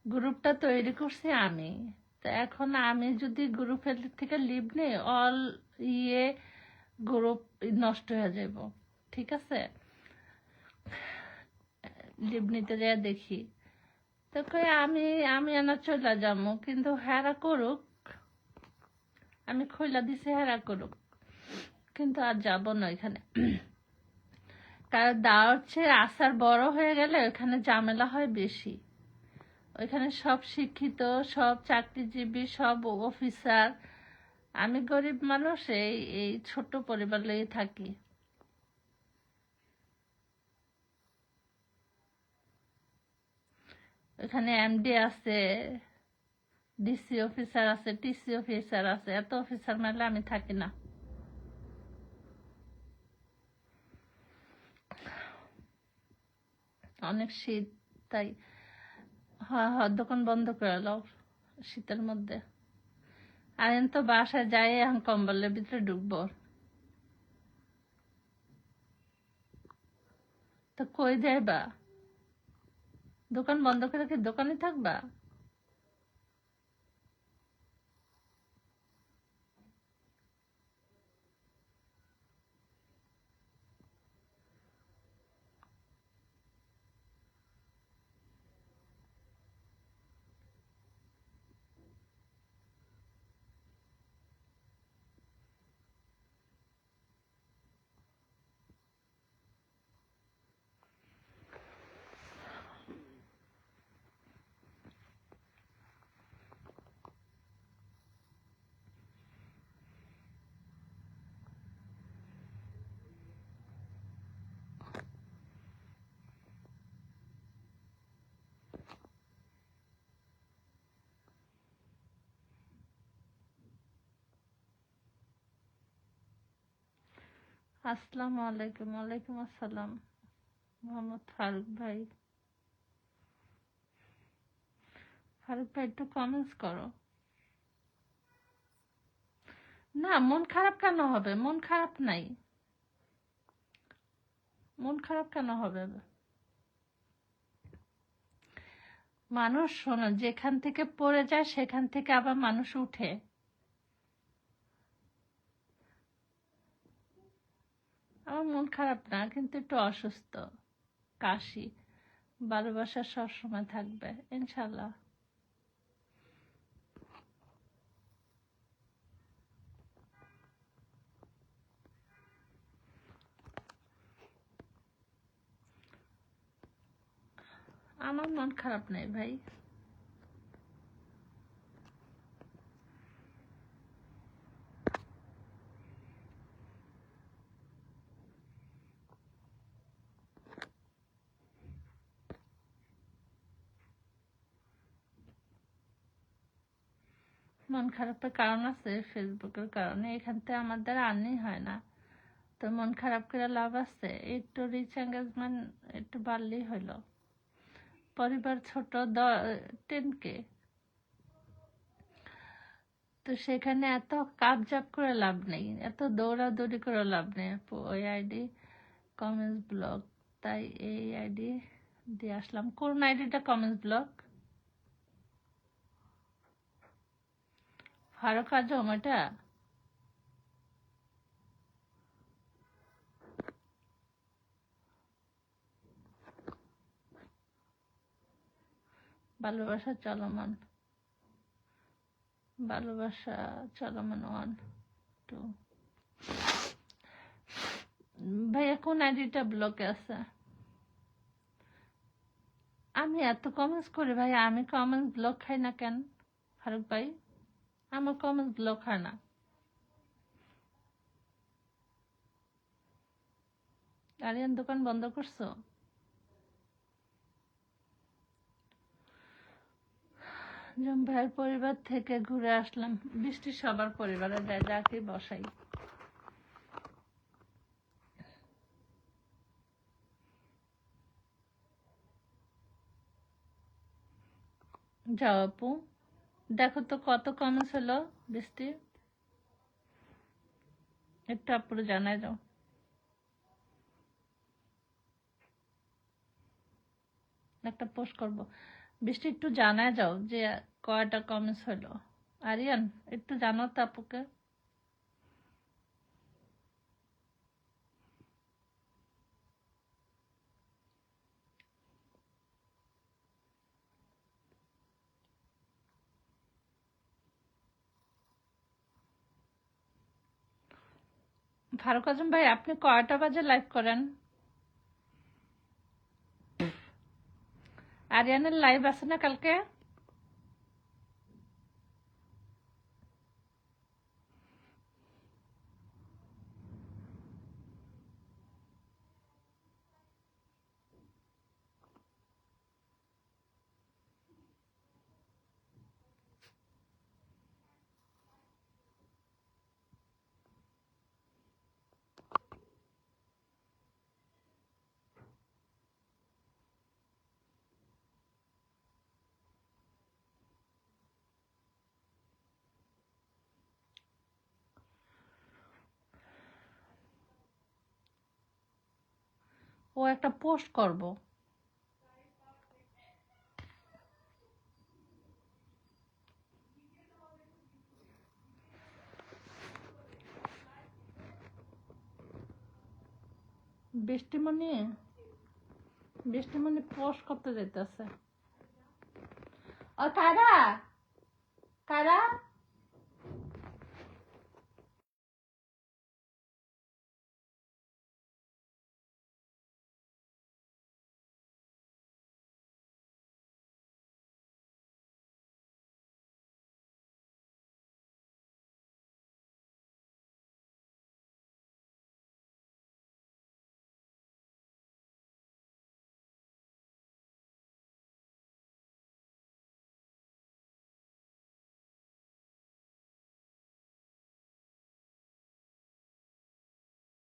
গ্রুপটা তৈরি করছি আমি, তো এখন আমি যদি গ্রুপের থেকে লিভ নেই, অল ইয়ে গ্রুপ নষ্ট হয়ে যাব। ঠিক আছে, লিভ নিতে যাই দেখি। তো কই আমি আমি এনা চলে যাবো, কিন্তু হেরা করুক, আমি খোলা দিছি হেরা করুক, কিন্তু আর যাব না এখানে। কারণ দাওয়ার চেয়ে আসার বড় হয়ে গেলে ওখানে ঝামেলা হয় বেশি। ওইখানে সব শিক্ষিত, সব চাকরিজীবী, সব অফিসার। আমি গরিব মানুষ, এই এই ছোট পরিবার লইয়ে থাকি। ওখানে এমডি আছে, ডিসি অফিসার আছে, টিসি অফিসার আছে, এত অফিসার মেলে আমি থাকি না। অনেক শীত, তাই হ্যাঁ হ্যাঁ দোকান বন্ধ করে দাও শীতের মধ্যে। আর তো বাসায় যাই, এখন কম্বলের ভিতরে ঢুকবো। তো কই যাইবা? দোকান বন্ধ করে কি দোকানে থাকবা? আসসালামু আলাইকুম। ওয়ালাইকুম আসসালাম। মোহাম্মদ ফারুক ভাই। ফারুক ভাই একটু কমেন্টস করো। না, মন খারাপ কেন হবে? মন খারাপ নাই, মন খারাপ কেন হবে? মানুষ শোনো, যেখান থেকে পড়ে যায় সেখান থেকে আবার মানুষ উঠে। আমার মন খারাপ না, কিন্তু একটু অসুস্থ, কাশি। ভালোবাসা সবসময় থাকবে ইনশাল্লাহ। আমার মন খারাপ নেই ভাই। মন খারাপের কারণ আছে, ফেসবুকের কারণে। এখান থেকে আমাদের আর্নিং হয় না, তো মন খারাপ করে লাভ আছে? একটু রিচ এঙ্গেজমেন্ট একটু বাড়লেই হইলো। পরিবার ছোট, 10K, তো সেখানে এত কাবজাব করে লাভ নেই, এত দৌড়াদৌড়ি করে লাভ নেই আপু। ওই আইডি কমেন্টস ব্লগ, তাই এই আইডি দিয়ে আসলাম। কোন আইডিটা কমেন্টস ব্লগ? ফারুক আজম এটা? ভালোবাসা চলমান, ভালোবাসা চলমান 1 2। ভাইয়া কোন আইডিটা ব্লকে আছে? আমি এত কমেন্টস করি ভাইয়া, আমি কমেন্টস ব্লক খাই না কেন ফারুক ভাই? আমার কমেন্টস ব্লক হয় না। আরিয়ান দোকান বন্ধ করছো? ভাইয়ের পরিবার থেকে ঘুরে আসলাম। বৃষ্টি সবার পরিবারে দেয়, যাকে বসাই। যাও আপু, দেখো তো কত কমেন্টস হলো। বৃষ্টি, একটু আপুরে জানাই যাও। একটা পোস্ট করব। বৃষ্টি একটু জানায় যাও যে কয়টা কমেন্টস হলো। আরিয়ান, একটু জানাও তো আপুকে। ফারুক আজম ভাই, আপনি কয়টা বাজে লাইভ করেন? আরিয়ানের লাইভ আছে না কালকে? ও একটা পোস্ট করব। বৃষ্টিমণি, বৃষ্টিমণি পোস্ট করতে যেতেছে। ও কারা, কারা